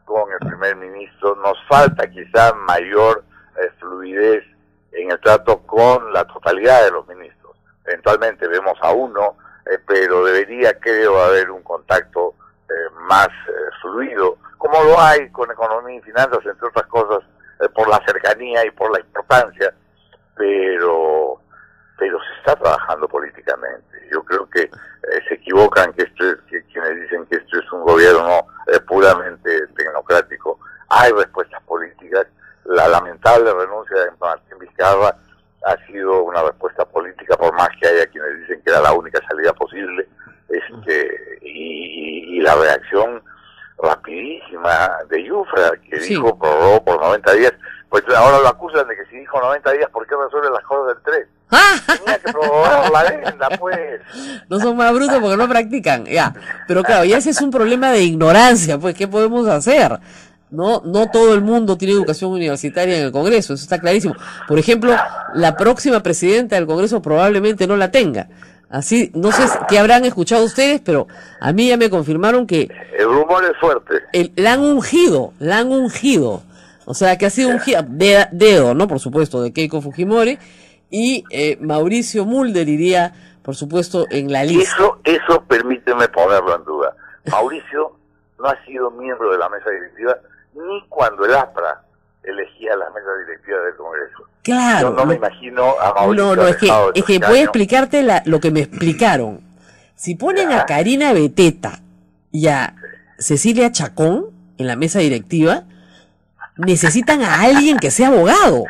con el primer ministro. Nos falta quizá mayor fluidez en el trato con la totalidad de los ministros. Eventualmente vemos a uno, pero debería, creo, haber un contacto más fluido, como lo hay con economía y finanzas, entre otras cosas, por la cercanía y por la importancia, pero se está trabajando políticamente. Yo creo que se equivocan que quienes dicen que esto es un gobierno puramente tecnocrático. Hay respuestas políticas. La lamentable renuncia de Martín Vizcarra ha sido una respuesta política, por más que haya quienes dicen que era la única salida posible, y la reacción rapidísima de Yufra, que dijo prorrogó por 90 días, pues ahora lo acusan de que si dijo 90 días, ¿por qué resuelve las cosas del 3? Tenía que prorrogar la venda, pues. No son más brutos porque no practican, ya. Pero claro, ya ese es un problema de ignorancia, pues, ¿qué podemos hacer? No todo el mundo tiene educación universitaria en el Congreso, eso está clarísimo. Por ejemplo, la próxima presidenta del Congreso probablemente no la tenga. Así, no sé qué habrán escuchado ustedes, pero a mí ya me confirmaron que... El rumor es fuerte. La han ungido. O sea, que ha sido ungido, dedo, ¿no? Por supuesto, de Keiko Fujimori, y Mauricio Mulder iría, por supuesto, en la lista. Eso permíteme ponerlo en duda. Mauricio no ha sido miembro de la mesa directiva ni cuando el APRA elegía la mesa directiva del Congreso. Claro. Yo no me imagino a Mauricio. No, es que voy a explicarte lo que me explicaron. Si ponen a Karina Beteta y a Cecilia Chacón en la mesa directiva, necesitan a alguien que sea abogado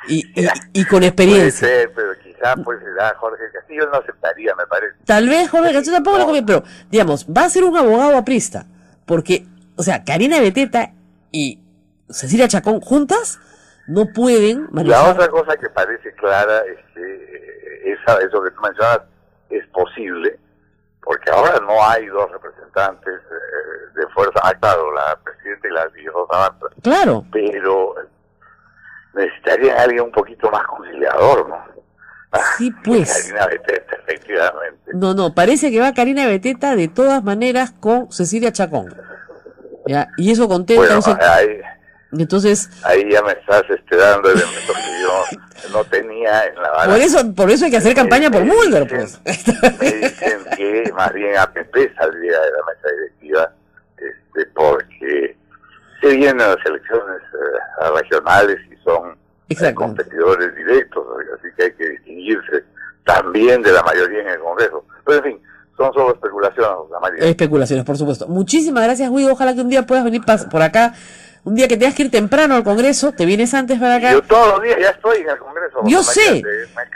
y con experiencia. Puede ser, pero quizá pues será Jorge Castillo, no aceptaría, me parece. Tal vez Jorge Castillo tampoco lo conviene, pero digamos, va a ser un abogado aprista, porque, o sea, Karina Beteta y Cecilia Chacón juntas no pueden manejar. La otra cosa que parece clara es que eso que tú mencionas es posible, porque ahora no hay dos representantes de fuerza. Claro, la presidenta y la Rosa Marta. Claro. Pero necesitarían a alguien un poquito más conciliador, ¿no? Sí, pues. Karina Beteta, efectivamente. No, parece que va Karina Beteta de todas maneras con Cecilia Chacón. ¿Ya? Y eso contenta. Bueno, entonces, ahí ya me estás dando elementos que yo no tenía en la bala. Por eso hay que hacer campaña por Mulder, pues. Me dicen que más bien APP saldría de la mesa directiva, porque se vienen las elecciones regionales y son competidores directos, así que hay que distinguirse también de la mayoría en el Congreso. Pero en fin, son solo especulaciones, la mayoría. Especulaciones, por supuesto. Muchísimas gracias, Guido. Ojalá que un día puedas venir por acá. Un día que tengas que ir temprano al Congreso, te vienes antes para acá. Yo todos los días ya estoy en el Congreso. Yo sé.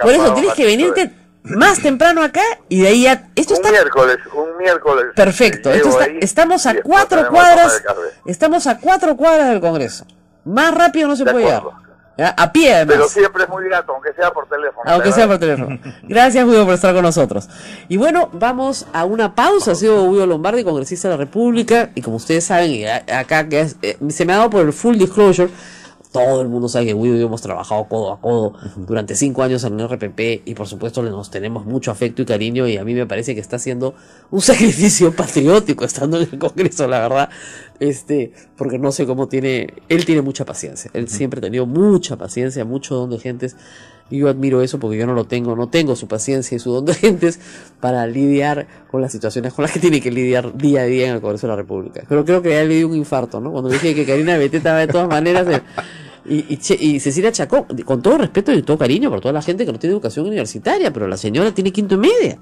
Por eso tienes que venirte más temprano acá y de ahí ya... Un miércoles. Perfecto. Estamos a 4 cuadras. Estamos a 4 cuadras del Congreso. Más rápido no se puede llegar. ¿Ya? A pie, además. Pero siempre es muy grato, aunque sea por teléfono. Aunque sea por teléfono. Gracias, Guido, por estar con nosotros. Y bueno, vamos a una pausa. Ha sido Guido Lombardi, congresista de la República. Y como ustedes saben, y acá se me ha dado por el full disclosure, todo el mundo sabe que Guido y yo hemos trabajado codo a codo durante 5 años en el RPP y por supuesto nos tenemos mucho afecto y cariño y a mí me parece que está haciendo un sacrificio patriótico estando en el Congreso, la verdad, porque no sé cómo él tiene mucha paciencia, él siempre ha tenido mucha paciencia, mucho don de gentes. Y yo admiro eso porque yo no tengo su paciencia y su don de gentes para lidiar con las situaciones con las que tiene que lidiar día a día en el Congreso de la República. Pero creo que ya le dio un infarto, ¿no? Cuando le dije que Karina Beteta va de todas maneras, y Cecilia Chacón, con todo respeto y todo cariño por toda la gente que no tiene educación universitaria, pero la señora tiene 5º media.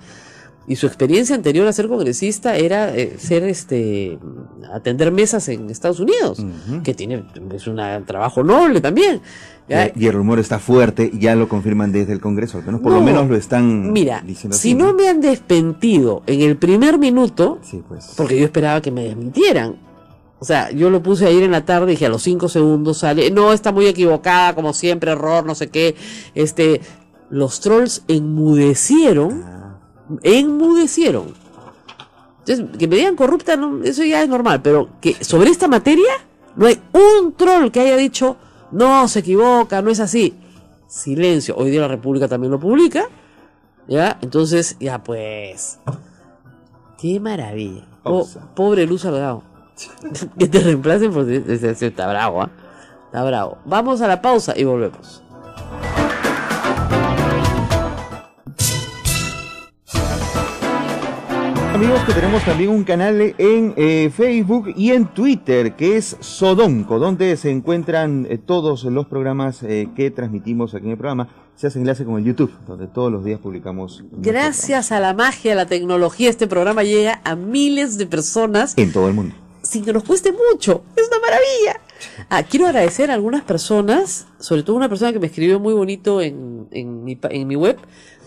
Y su experiencia anterior a ser congresista era atender mesas en Estados Unidos, que es un trabajo noble también. ¿Ya? Y el rumor está fuerte, ya lo confirman desde el Congreso, al menos por lo menos lo están diciendo así. Si no me han desmentido en el primer minuto, sí, pues. porque yo esperaba que me desmintieran. O sea, yo lo puse ayer en la tarde y dije a los 5 segundos sale, no, está muy equivocada, como siempre, error, no sé qué. Los trolls enmudecieron. Entonces, que me digan corrupta, no, eso ya es normal, pero que sobre esta materia no hay un troll que haya dicho no, se equivoca, no es así. Silencio. Hoy día la República también lo publica, ¿ya? Entonces, ya pues, qué maravilla. Pobre Luz Salgado. Que te reemplacen porque está bravo, ¿eh? Está bravo. Vamos a la pausa y volvemos. Amigos, que tenemos también un canal en Facebook y en Twitter, que es Sodonco, donde se encuentran todos los programas que transmitimos aquí en el programa. Se hace enlace con el YouTube, donde todos los días publicamos. Gracias a la magia, a la tecnología, este programa llega a miles de personas. En todo el mundo. Sin que nos cueste mucho. Es una maravilla. Quiero agradecer a algunas personas, sobre todo una persona que me escribió muy bonito en mi web,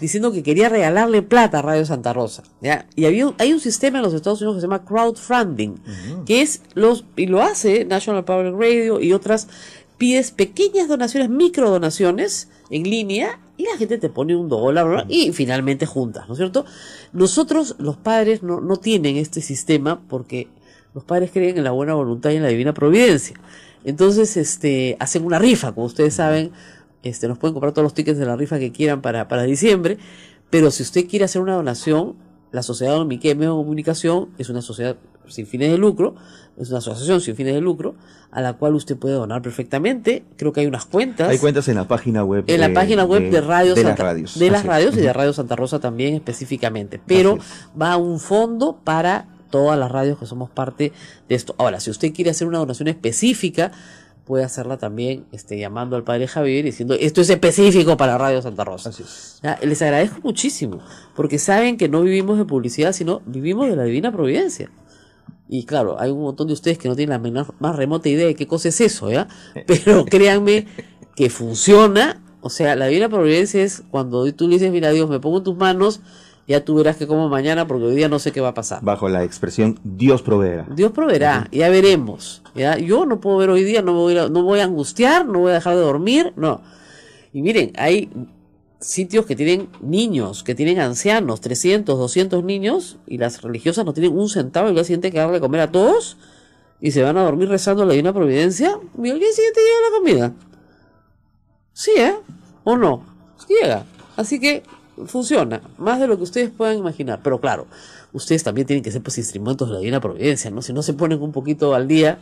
diciendo que quería regalarle plata a Radio Santa Rosa, ¿ya? Y hay un sistema en los Estados Unidos que se llama crowdfunding, que es y lo hace National Public Radio y otras, pides pequeñas donaciones, microdonaciones en línea y la gente te pone $1 y finalmente juntas, ¿no es cierto? Nosotros, los padres, no tienen este sistema porque los padres creen en la buena voluntad y en la divina providencia. Entonces, hacen una rifa, como ustedes saben. Nos pueden comprar todos los tickets de la rifa que quieran para diciembre, pero si usted quiere hacer una donación, la Sociedad Dominicana de Medios de Comunicación es una sociedad sin fines de lucro, es una asociación sin fines de lucro, a la cual usted puede donar perfectamente. Creo que hay unas cuentas. Hay cuentas en la página web. En la página web de Radio de Santa, las radios. De las radios y de Radio Santa Rosa también específicamente, pero va a un fondo para todas las radios que somos parte de esto. Ahora, si usted quiere hacer una donación específica, puede hacerla también llamando al padre Javier y diciendo esto es específico para Radio Santa Rosa. Así es. Les agradezco muchísimo, porque saben que no vivimos de publicidad, sino vivimos de la divina providencia. Y claro, hay un montón de ustedes que no tienen la más remota idea de qué cosa es eso, ¿ya? Pero créanme que funciona. O sea, la divina providencia es cuando tú le dices, mira Dios, me pongo en tus manos, ya tú verás que como mañana, porque hoy día no sé qué va a pasar. Bajo la expresión Dios proveerá. Dios proveerá, ya veremos. ¿Ya? Yo no puedo ver hoy día, no voy a angustiar, no voy a dejar de dormir, no. Y miren, hay sitios que tienen niños, que tienen ancianos, 300, 200 niños, y las religiosas no tienen un centavo, y el día siguiente hay que darle de comer a todos, y se van a dormir rezando la Divina Providencia, y el día siguiente llega la comida. Sí, ¿o no? Llega. Así que funciona, más de lo que ustedes puedan imaginar. Pero claro, ustedes también tienen que ser pues instrumentos de la Divina Providencia, ¿no? Si no se ponen un poquito al día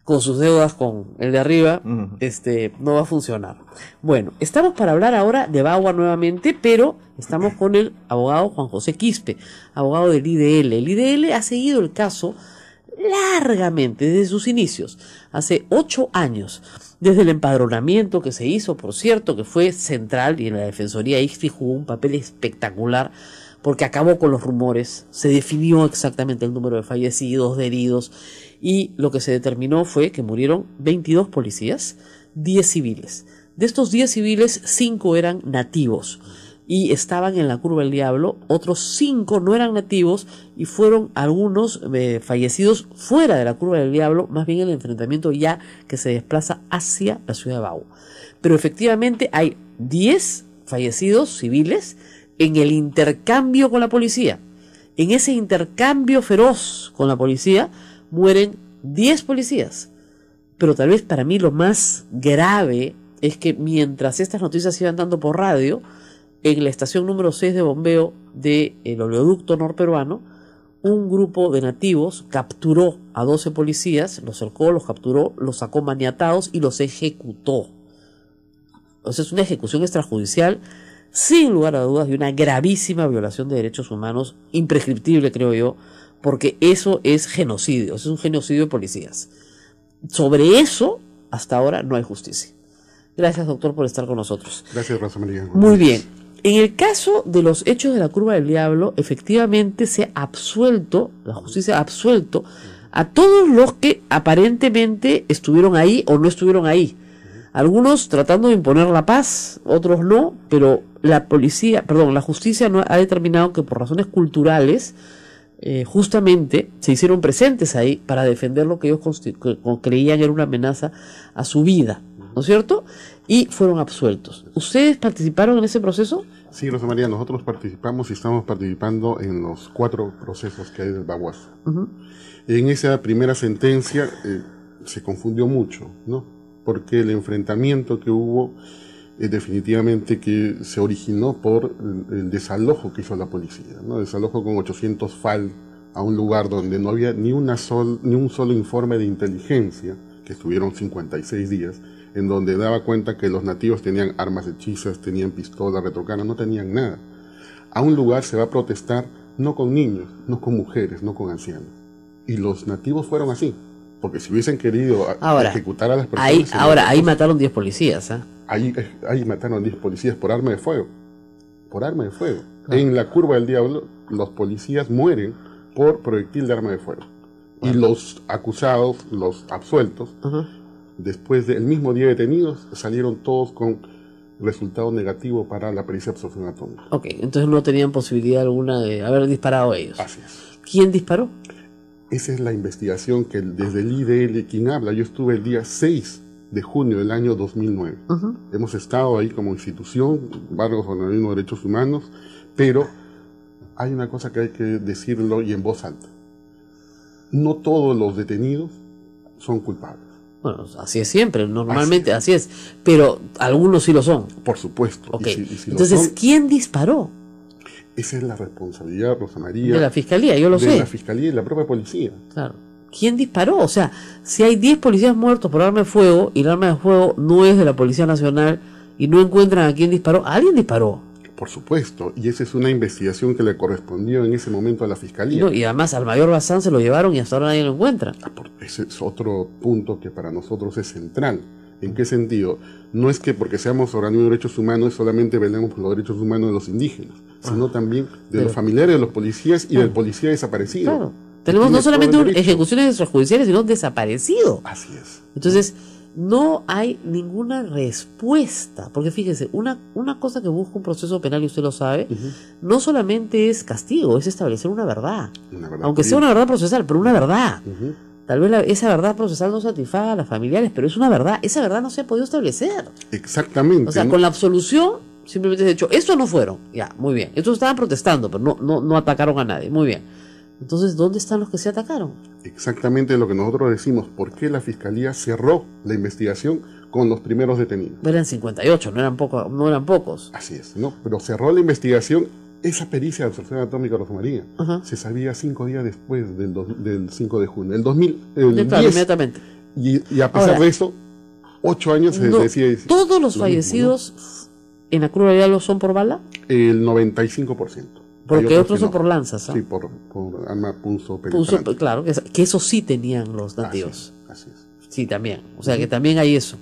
con sus deudas con el de arriba, no va a funcionar. Bueno, estamos para hablar ahora de Bagua nuevamente, pero estamos con el abogado Juan José Quispe, abogado del IDL. El IDL ha seguido el caso largamente, desde sus inicios, hace 8 años, desde el empadronamiento que se hizo, por cierto, que fue central, y en la Defensoría ICFI jugó un papel espectacular, porque acabó con los rumores, se definió exactamente el número de fallecidos, de heridos, y lo que se determinó fue que murieron 22 policías, 10 civiles. De estos 10 civiles, 5 eran nativos, y estaban en la Curva del Diablo. Otros 5 no eran nativos y fueron algunos fallecidos fuera de la Curva del Diablo, más bien en el enfrentamiento ya que se desplaza hacia la ciudad de Bagua. Pero efectivamente hay 10 fallecidos civiles en el intercambio con la policía. En ese intercambio feroz con la policía mueren 10 policías. Pero tal vez para mí lo más grave es que mientras estas noticias se iban dando por radio, en la estación número 6 de bombeo del oleoducto norperuano, un grupo de nativos capturó a 12 policías, los cercó, los capturó, los sacó maniatados y los ejecutó. O sea, es una ejecución extrajudicial, sin lugar a dudas, de una gravísima violación de derechos humanos, imprescriptible, creo yo, porque eso es genocidio, es un genocidio de policías. Sobre eso, hasta ahora, no hay justicia. Gracias, doctor, por estar con nosotros. Gracias, Rosa María. Muy bien. En el caso de los hechos de la Curva del Diablo, efectivamente se ha absuelto, la justicia ha absuelto a todos los que aparentemente estuvieron ahí o no estuvieron ahí. Algunos tratando de imponer la paz, otros no, pero la justicia no ha determinado que por razones culturales, justamente se hicieron presentes ahí para defender lo que ellos creían era una amenaza a su vida, ¿no es cierto? Y fueron absueltos. ¿Ustedes participaron en ese proceso? Sí, Rosa María, nosotros participamos y estamos participando en los 4 procesos que hay del Baguasa. En esa primera sentencia se confundió mucho, ¿no? Porque el enfrentamiento que hubo definitivamente que se originó por el desalojo que hizo la policía, ¿no? Desalojo con 800 FAL a un lugar donde no había ni un solo informe de inteligencia, que estuvieron 56 días, en donde daba cuenta que los nativos tenían armas hechizas, tenían pistolas, retrocanas, no tenían nada. A un lugar se va a protestar no con niños, no con mujeres, no con ancianos. Y los nativos fueron así, porque si hubiesen querido ejecutar a las personas... Ahí mataron 10 policías, ¿eh? Ahí mataron 10 policías por arma de fuego. Por arma de fuego. Claro. En la Curva del Diablo, los policías mueren por proyectil de arma de fuego. Y los acusados, los absueltos, después del mismo día detenidos, salieron todos con resultado negativo para la pericia de absorción atómica. Ok, entonces no tenían posibilidad alguna de haber disparado a ellos. Así es. ¿Quién disparó? Esa es la investigación que desde el IDL, quien habla, yo estuve el día 6 de junio del año 2009. Hemos estado ahí como institución, Barrios Organismo de Derechos Humanos, pero hay una cosa que hay que decirlo y en voz alta. No todos los detenidos son culpables. Bueno, así es siempre, normalmente así es, pero algunos sí lo son. Por supuesto. Okay. Y entonces, ¿quién disparó? Esa es la responsabilidad, Rosa María. De la Fiscalía, yo lo sé. De la Fiscalía y la propia policía. Claro. ¿Quién disparó? O sea, si hay 10 policías muertos por arma de fuego y el arma de fuego no es de la Policía Nacional y no encuentran a quién disparó, alguien disparó. Por supuesto, y esa es una investigación que le correspondió en ese momento a la Fiscalía. No, y además al mayor Bazán se lo llevaron y hasta ahora nadie lo encuentra. Ese es otro punto que para nosotros es central. ¿En qué sentido? No es que porque seamos organismo de derechos humanos solamente velemos por los derechos humanos de los indígenas, sino también de los familiares de los policías y del policía desaparecido. Claro. Tenemos no solamente ejecuciones extrajudiciales, sino desaparecido. Así es. Entonces, no hay ninguna respuesta, porque fíjese, una cosa que busca un proceso penal, y usted lo sabe, no solamente es castigo, es establecer una verdad. Aunque sea una verdad procesal, pero una verdad. Tal vez esa verdad procesal no satisfaga a las familiares, pero es una verdad. Esa verdad no se ha podido establecer. Exactamente. O sea, con la absolución, simplemente se ha dicho, estos no fueron. Ya, muy bien. Estos estaban protestando, pero no atacaron a nadie. Muy bien. Entonces, ¿dónde están los que se atacaron? Exactamente lo que nosotros decimos. ¿Por qué la Fiscalía cerró la investigación con los primeros detenidos? Eran 58, no eran pocos. Así es, ¿no? Pero cerró la investigación. Esa pericia de absorción atómica, Rosa María, se sabía 5 días después del 5 de junio, del 2010. Claro, inmediatamente. Y a pesar de eso, 8 años se decía... ¿Todos los fallecidos en la Curva del Diablo son por bala? El 95%. Porque otros son por lanzas, ¿ah? Sí, por arma punzo penetrante. Claro, que eso sí tenían los nativos. Así es. Sí, también. O sea, que también hay eso.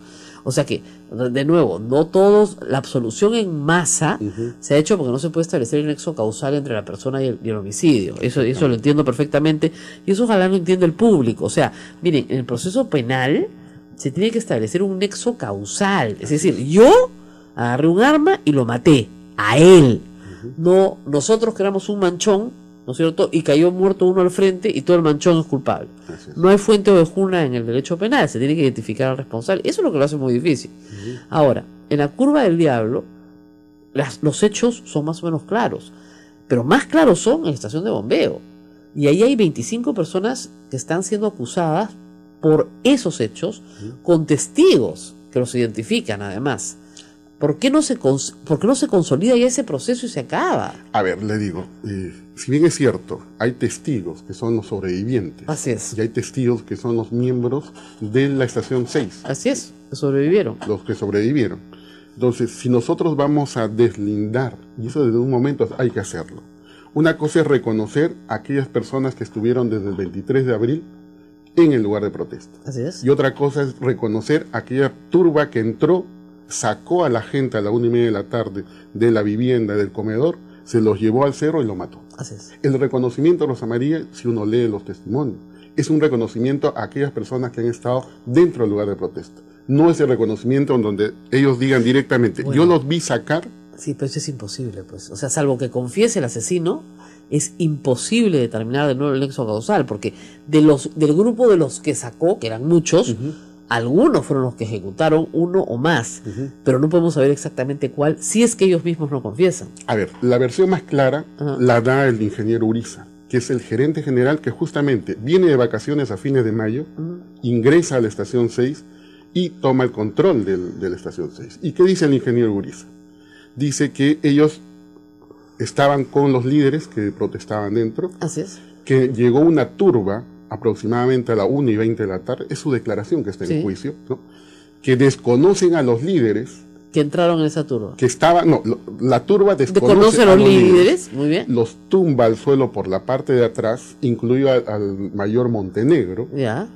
O sea que, de nuevo, no todos, la absolución en masa se ha hecho porque no se puede establecer el nexo causal entre la persona y el homicidio. Eso lo entiendo perfectamente. Y eso ojalá lo entienda el público. O sea, miren, en el proceso penal se tiene que establecer un nexo causal. Es decir, yo agarré un arma y lo maté a él. No nosotros que éramos un manchón, ¿no es cierto? Y cayó muerto uno al frente y todo el manchón es culpable. No hay fuente ovejuna en el derecho penal, se tiene que identificar al responsable. Eso es lo que lo hace muy difícil. Ahora, en la Curva del Diablo, los hechos son más o menos claros, pero más claros son en la estación de bombeo. Y ahí hay 25 personas que están siendo acusadas por esos hechos, con testigos que los identifican además. ¿Por qué no se consolida ya ese proceso y se acaba? A ver, le digo, si bien es cierto, hay testigos que son los sobrevivientes. Así es. Y hay testigos que son los miembros de la estación 6. Así es, que sobrevivieron. Los que sobrevivieron. Entonces, si nosotros vamos a deslindar, y eso desde un momento hay que hacerlo, una cosa es reconocer a aquellas personas que estuvieron desde el 23 de abril en el lugar de protesta. Así es. Y otra cosa es reconocer a aquella turba que entró, sacó a la gente a la 1:30 de la tarde de la vivienda, del comedor, se los llevó al cerro y lo mató. Así es. El reconocimiento, Rosa María, si uno lee los testimonios, es un reconocimiento a aquellas personas que han estado dentro del lugar de protesta. No es el reconocimiento en donde ellos digan directamente, Bueno. yo los vi sacar. Sí, pero eso es imposible, pues. O sea, salvo que confiese el asesino, es imposible determinar de nuevo el nexo causal, porque del grupo de los que sacó, que eran muchos, algunos fueron los que ejecutaron, uno o más, pero no podemos saber exactamente cuál, si es que ellos mismos no confiesan. A ver, la versión más clara la da el ingeniero Uriza, que es el gerente general que justamente viene de vacaciones a fines de mayo, ingresa a la estación 6 y toma el control de la estación 6. ¿Y qué dice el ingeniero Uriza? Dice que ellos estaban con los líderes que protestaban dentro, Así es. que llegó una turba aproximadamente a la 1:20 de la tarde, es su declaración que está en juicio, ¿no? Que desconocen a los líderes Que entraron en esa turba. que estaban, la turba desconoce ¿Conoce a los líderes? Muy bien. los tumba al suelo por la parte de atrás, incluido al mayor Montenegro Ya.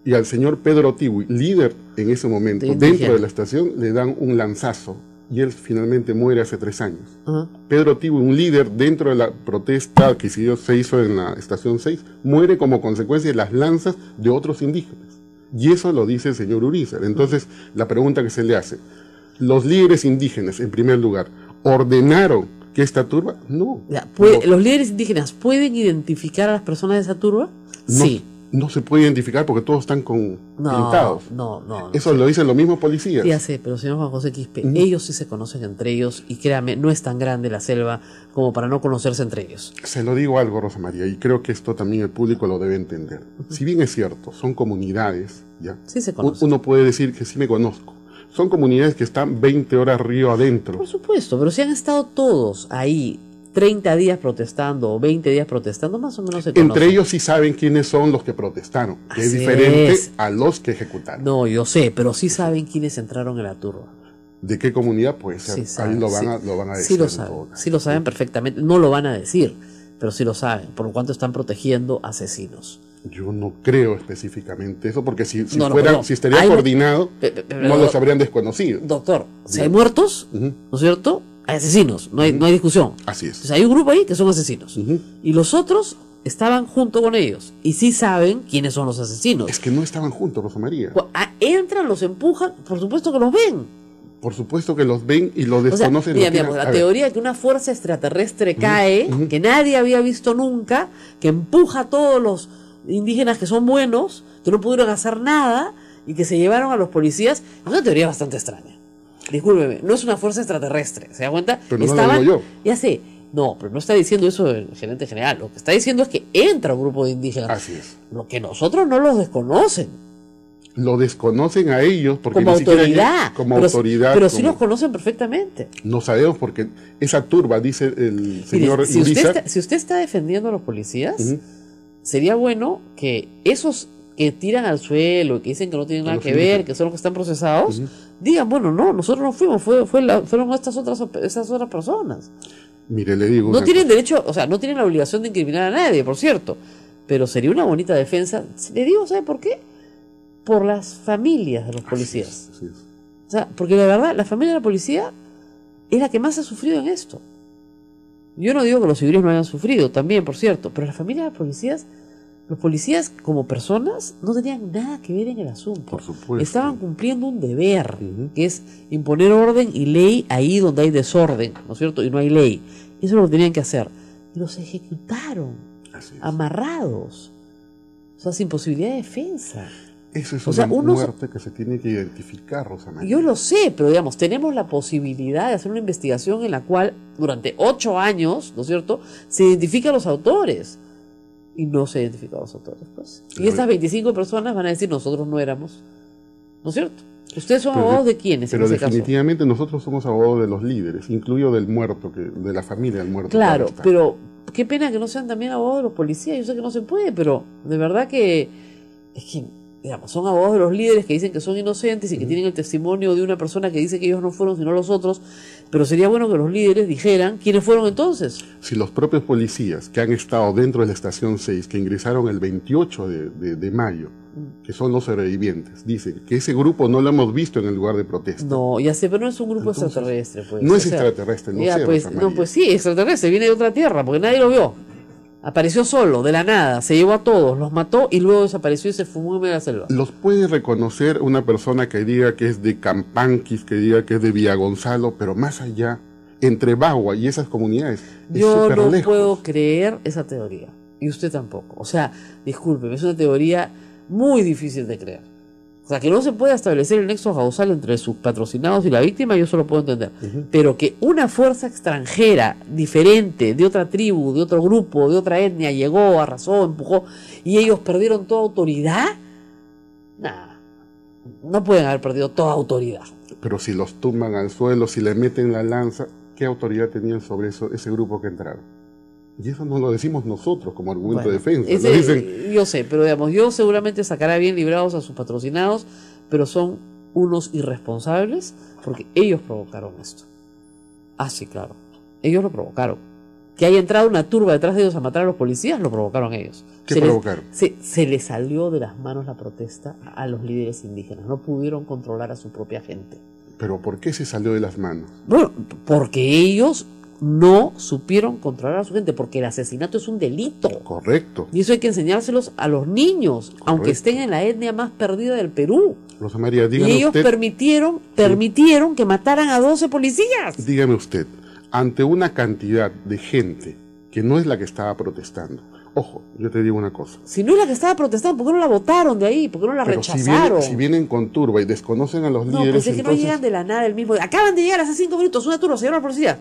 y al señor Pedro Tiwi, líder en ese momento De indígena. dentro de la estación, le dan un lanzazo y él finalmente muere hace 3 años. Ajá. Pedro Tiwi, un líder dentro de la protesta que se hizo en la estación 6, muere como consecuencia de las lanzas de otros indígenas. Y eso lo dice el señor Urizar. Entonces, la pregunta que se le hace, ¿los líderes indígenas, en primer lugar, ordenaron que esta turba? No. Ya, No. ¿Los líderes indígenas pueden identificar a las personas de esa turba? No, Sí. no se puede identificar porque todos están pintados. No. Eso lo dicen los mismos policías. Sí, ya sé, pero señor Juan José Quispe, ellos sí se conocen entre ellos y créame, no es tan grande la selva como para no conocerse entre ellos. Se lo digo algo, Rosa María, y creo que esto también el público lo debe entender. Si bien es cierto, son comunidades, ¿ya? Sí se conocen. Uno puede decir que sí me conozco. Son comunidades que están 20 horas río adentro. Por supuesto, pero si han estado todos ahí 30 días protestando o 20 días protestando, más o menos se conocen. Entre ellos sí saben quiénes son los que protestaron, que es Así diferente es. a los que ejecutaron. No, yo sé, pero sí saben quiénes entraron en la turba. ¿De qué comunidad puede ser? Sí Ahí saben, lo van a decir. sí lo en saben, todo caso. sí lo saben perfectamente. No lo van a decir, pero sí lo saben, por lo cuanto están protegiendo asesinos. Yo no creo específicamente eso, porque si No, perdón. si estaría Hay- coordinado, pero- no los habrían desconocido. Doctor, si hay muertos, ¿no es cierto? Hay asesinos, no hay discusión. Así es. Entonces hay un grupo ahí que son asesinos. Ujú. Y los otros estaban junto con ellos. Y sí saben quiénes son los asesinos. Es que no estaban juntos, Rosa María. Entran, los empujan, por supuesto que los ven. Por supuesto que los ven y los O sea, desconocen. mira, no tienen- la a ver, teoría de que una fuerza extraterrestre cae, que nadie había visto nunca, que empuja a todos los indígenas que son buenos, que no pudieron hacer nada y que se llevaron a los policías, es una teoría bastante extraña. Discúlpeme, no es una fuerza extraterrestre, ¿se da cuenta? Pero no lo digo yo. Ya sé, no, pero no está diciendo eso el gerente general, lo que está diciendo es que entra un grupo de indígenas, Así es. lo que nosotros no los desconocen. Lo desconocen a ellos porque Como ni siquiera autoridad. ellos- como pero, autoridad. pero sí como- los conocen perfectamente. No sabemos porque esa turba, dice el señor Mire, si Urizar, usted está defendiendo a los policías, Ujú. sería bueno que esos que tiran al suelo y que dicen que no tienen nada los que ver, indígenas. que son los que están procesados, digan, bueno, no, nosotros no fuimos, fueron estas otras personas. mire, le digo No una tienen cosa. derecho, o sea, no tienen la obligación de incriminar a nadie, por cierto, pero sería una bonita defensa. Le digo, ¿sabe por qué? Por las familias de los policías. Así es. O sea, porque la verdad, la familia de la policía es la que más ha sufrido en esto. Yo no digo que los civiles no hayan sufrido, también, por cierto, pero la familia de los policías como personas no tenían nada que ver en el asunto. Por supuesto. Estaban cumpliendo un deber, Ujú. que es imponer orden y ley ahí donde hay desorden, ¿no es cierto? Y no hay ley. Eso es lo que tenían que hacer. Y los ejecutaron, Así es. amarrados. O sea, sin posibilidad de defensa. Eso es o sea, una uno- muerte que se tiene que identificar, Rosa María. Yo lo sé, pero digamos, tenemos la posibilidad de hacer una investigación en la cual durante 8 años, ¿no es cierto?, se identifican los autores. y no se ha identificado a los autores, pues. Y estas 25 personas van a decir, nosotros no éramos, ¿no es cierto? ¿Ustedes son abogados de quiénes Pero en ese definitivamente nosotros somos abogados de los líderes, incluido del muerto, de la familia del muerto. Claro, pero qué pena que no sean también abogados de los policías. Yo sé que no se puede, pero de verdad que es que, digamos, son abogados de los líderes que dicen que son inocentes y que tienen el testimonio de una persona que dice que ellos no fueron sino los otros, pero sería bueno que los líderes dijeran quiénes fueron entonces. Si los propios policías que han estado dentro de la estación 6, que ingresaron el 28 de mayo, que son los sobrevivientes, dicen que ese grupo no lo hemos visto en el lugar de protesta. No, ya sé, pero no es un grupo Entonces, extraterrestre, pues. No es extraterrestre, no sé, pues, Rosa María. no, pues sí, extraterrestre, viene de otra tierra, porque nadie lo vio. Apareció solo, de la nada, se llevó a todos, los mató y luego desapareció y se fumó en medio de la selva. ¿Los puede reconocer una persona que diga que es de Campanquis, que diga que es de Villagonzalo, pero más allá, entre Bagua y esas comunidades? Yo no lejos. puedo creer esa teoría, y usted tampoco. O sea, discúlpeme, es una teoría muy difícil de creer. O sea, que no se pueda establecer el nexo causal entre sus patrocinados y la víctima, yo solo puedo entender. Pero que una fuerza extranjera, diferente, de otra tribu, de otro grupo, de otra etnia, llegó, arrasó, empujó, y ellos perdieron toda autoridad, nada. No pueden haber perdido toda autoridad. Pero si los tumban al suelo, si le meten la lanza, ¿qué autoridad tenían sobre ese grupo que entraron? Y eso no lo decimos nosotros como argumento de defensa. Lo dicen... Yo sé, pero digamos, yo seguramente sacará bien librados a sus patrocinados, pero son unos irresponsables porque ellos provocaron esto. Ah, sí, claro. Ellos lo provocaron. Que haya entrado una turba detrás de ellos a matar a los policías, lo provocaron ellos. ¿Qué provocaron? Se les salió de las manos la protesta a los líderes indígenas. No pudieron controlar a su propia gente. ¿Pero por qué se salió de las manos? Bueno, porque ellos no supieron controlar a su gente, porque el asesinato es un delito. Correcto. Y eso hay que enseñárselos a los niños, correcto, aunque estén en la etnia más perdida del Perú. Rosa María, dígame y ellos usted, permitieron que mataran a 12 policías. Dígame usted, ante una cantidad de gente que no es la que estaba protestando, ojo, yo te digo una cosa. Si no es la que estaba protestando, ¿por qué no la votaron de ahí? ¿Por qué no la rechazaron? Si vienen con turba y desconocen a los líderes... No, pues es que no llegan de la nada el mismo día. Acaban de llegar hace 5 minutos, una turba, se llevaron a la policía.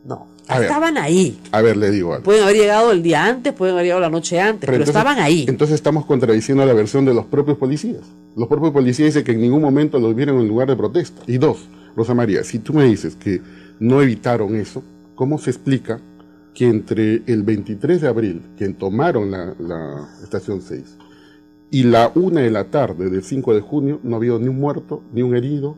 No, estaban ahí. A ver, le digo algo. Pueden haber llegado el día antes, pueden haber llegado la noche antes, pero entonces, estaban ahí. Entonces estamos contradiciendo la versión de los propios policías. Los propios policías dicen que en ningún momento los vieron en lugar de protesta. Y dos, Rosa María, si tú me dices que no evitaron eso, ¿cómo se explica que entre el 23 de abril, que tomaron la estación 6, y la 1 de la tarde del 5 de junio, no había ni un muerto, ni un herido?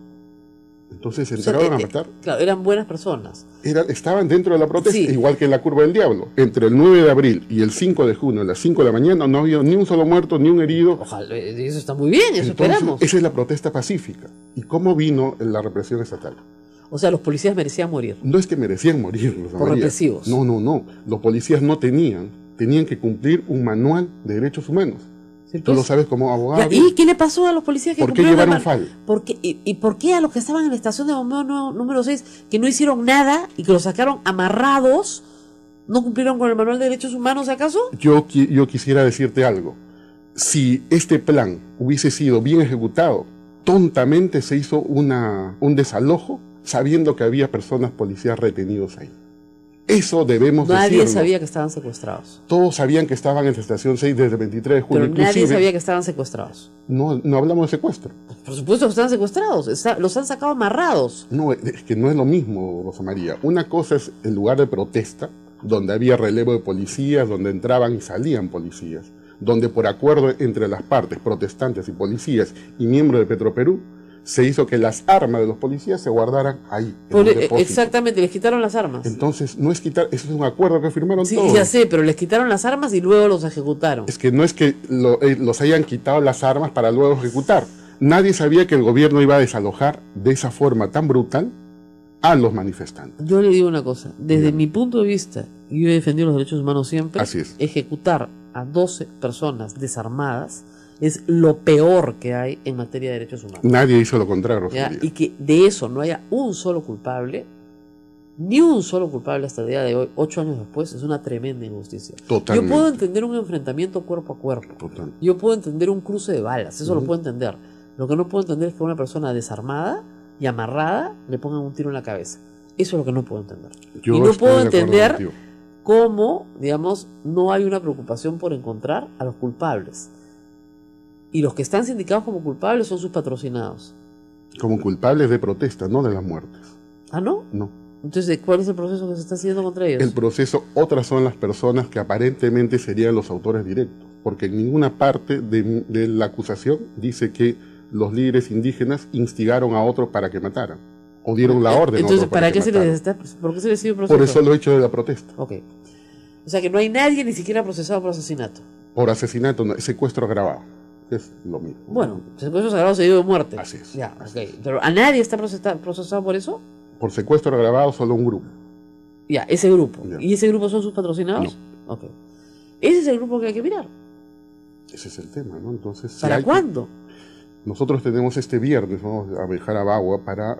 Entonces entraron a matar. Claro, eran buenas personas. Estaban dentro de la protesta, sí, igual que en la Curva del Diablo. Entre el 9 de abril y el 5 de junio, a las 5 de la mañana, no había ni un solo muerto, ni un herido. Ojalá, eso está muy bien, eso entonces, esperamos. Esa es la protesta pacífica. ¿Y cómo vino la represión estatal? O sea, los policías merecían morir. No es que merecían morir, Rosa por María. Represivos. No. Los policías no tenían que cumplir un manual de derechos humanos. ¿Sí, tú lo sabes como abogado? ¿Y qué le pasó a los policías que ¿Por qué llevaron FAL? ¿Y por qué a los que estaban en la estación de bombeo número 6, que no hicieron nada y que los sacaron amarrados, no cumplieron con el manual de derechos humanos, acaso? Yo quisiera decirte algo. Si este plan hubiese sido bien ejecutado, tontamente se hizo un desalojo sabiendo que había personas policías retenidos ahí. Eso debemos decirlo. Nadie sabía que estaban secuestrados. Todos sabían que estaban en la estación 6 desde el 23 de junio. Pero nadie sabía que estaban secuestrados. No hablamos de secuestro. Por supuesto que están secuestrados. Los han sacado amarrados. No, es que no es lo mismo, Rosa María. Una cosa es el lugar de protesta, donde había relevo de policías, donde entraban y salían policías, donde por acuerdo entre las partes, protestantes y policías y miembros de Petroperú, se hizo que las armas de los policías se guardaran ahí. Exactamente, les quitaron las armas. Entonces, no es quitar, eso es un acuerdo que firmaron todos. Sí, ya sé, pero les quitaron las armas y luego los ejecutaron. Es que no es que los hayan quitado las armas para luego ejecutar. Nadie sabía que el gobierno iba a desalojar de esa forma tan brutal a los manifestantes. Yo le digo una cosa, desde mi punto de vista, yo he defendido los derechos humanos siempre. Así es. Ejecutar a 12 personas desarmadas es lo peor que hay en materia de derechos humanos. Nadie hizo lo contrario. Y que de eso no haya un solo culpable, ni un solo culpable hasta el día de hoy, 8 años después, es una tremenda injusticia. Totalmente. Yo puedo entender un enfrentamiento cuerpo a cuerpo. Total. Yo puedo entender un cruce de balas, eso lo puedo entender. Lo que no puedo entender es que una persona desarmada y amarrada le pongan un tiro en la cabeza. Eso es lo que no puedo entender. Y no puedo entender cómo, digamos, no hay una preocupación por encontrar a los culpables. Y los que están sindicados como culpables son sus patrocinados. Como culpables de protesta, no de las muertes. ¿Ah, no? No. Entonces, ¿cuál es el proceso que se está haciendo contra ellos? El proceso, otras son las personas que aparentemente serían los autores directos, porque en ninguna parte de la acusación dice que los líderes indígenas instigaron a otro para que mataran, o dieron la orden Entonces, a otro para que mataran. ¿por qué se les sigue el proceso? Por eso lo hecho de la protesta. Ok. O sea que no hay nadie ni siquiera procesado por asesinato. Por asesinato, no, secuestro agravado, es lo mismo. Bueno, secuestro agravado seguido de muerte. Así es. Ya, ok. Pero ¿a nadie está procesado por eso? Por secuestro agravado solo un grupo. Ya, ese grupo. Ya. ¿Y ese grupo son sus patrocinados? No. Ok. Ese es el grupo que hay que mirar. Ese es el tema, ¿no? Entonces, si ¿Para cuándo? Nosotros tenemos este viernes, vamos a viajar a Bagua para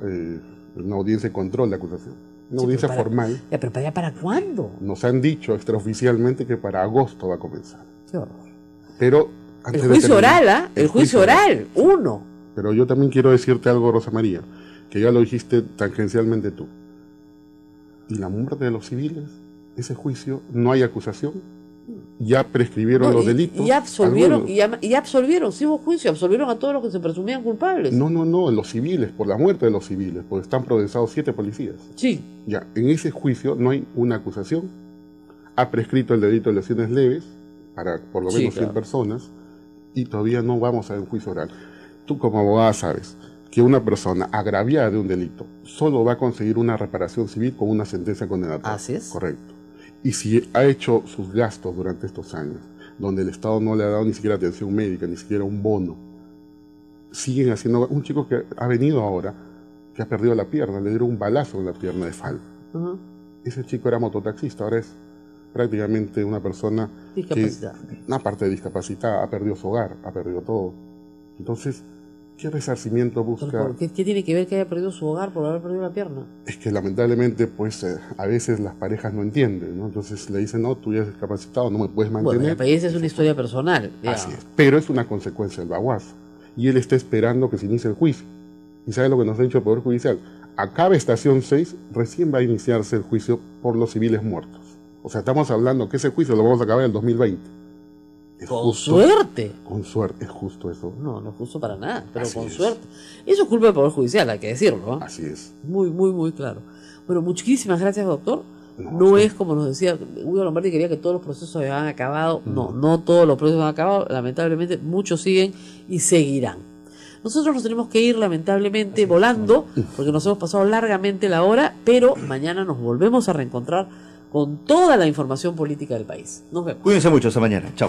una audiencia de control de acusación. Una audiencia formal. Ya, pero ¿para cuándo? Nos han dicho extraoficialmente que para agosto va a comenzar. Qué horror. Pero antes el juicio de terminar, oral, ¿ah? El juicio oral, uno. Pero yo también quiero decirte algo, Rosa María, que ya lo dijiste tangencialmente tú. ¿Y la muerte de los civiles? Ese juicio, no hay acusación. Ya prescribieron los delitos. Y absolvieron, sí hubo juicio, absolvieron a todos los que se presumían culpables. No, los civiles, por la muerte de los civiles, porque están procesados 7 policías. Sí. Ya, en ese juicio no hay una acusación. Ha prescrito el delito de lesiones leves para por lo menos 100 personas y todavía no vamos a un juicio oral. Tú como abogada sabes que una persona agraviada de un delito solo va a conseguir una reparación civil con una sentencia condenatoria. Así es. Correcto. Y si ha hecho sus gastos durante estos años, donde el Estado no le ha dado ni siquiera atención médica, ni siquiera un bono, siguen haciendo... Un chico que ha venido ahora, que ha perdido la pierna, le dieron un balazo en la pierna de falda. Ese chico era mototaxista, ahora es prácticamente una persona discapacitada. Aparte de discapacitada, ha perdido su hogar, ha perdido todo. Entonces, ¿qué resarcimiento busca? ¿Qué tiene que ver que haya perdido su hogar por haber perdido la pierna? Es que lamentablemente, pues, a veces las parejas no entienden, ¿no? Entonces le dicen, no, tú ya eres discapacitado, no me puedes mantener. Bueno, esa es una historia personal. Digamos. Así es, pero es una consecuencia del baguazo. Y él está esperando que se inicie el juicio. ¿Y sabe lo que nos ha dicho el Poder Judicial? Acabe estación 6, recién va a iniciarse el juicio por los civiles muertos. O sea, estamos hablando que ese juicio lo vamos a acabar en el 2020. ¿Con suerte? Con suerte, es justo eso. No es justo para nada, pero Así con es. suerte. Eso es culpa del Poder Judicial, hay que decirlo. ¿eh? Así es. Muy, muy, muy claro. Bueno, muchísimas gracias, doctor. No es como nos decía, Hugo Lombardi quería que todos los procesos se habían acabado. No todos los procesos han acabado. Lamentablemente, muchos siguen y seguirán. Nosotros nos tenemos que ir, lamentablemente, volando, porque nos hemos pasado largamente la hora, pero mañana nos volvemos a reencontrar con toda la información política del país. Nos vemos. Cuídense mucho, hasta mañana. Chao.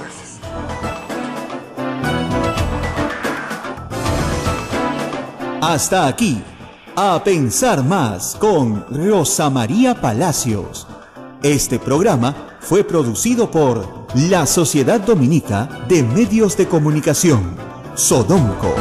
Hasta aquí, A Pensar Más con Rosa María Palacios. Este programa fue producido por la Sociedad Dominica de Medios de Comunicación, Sodomco.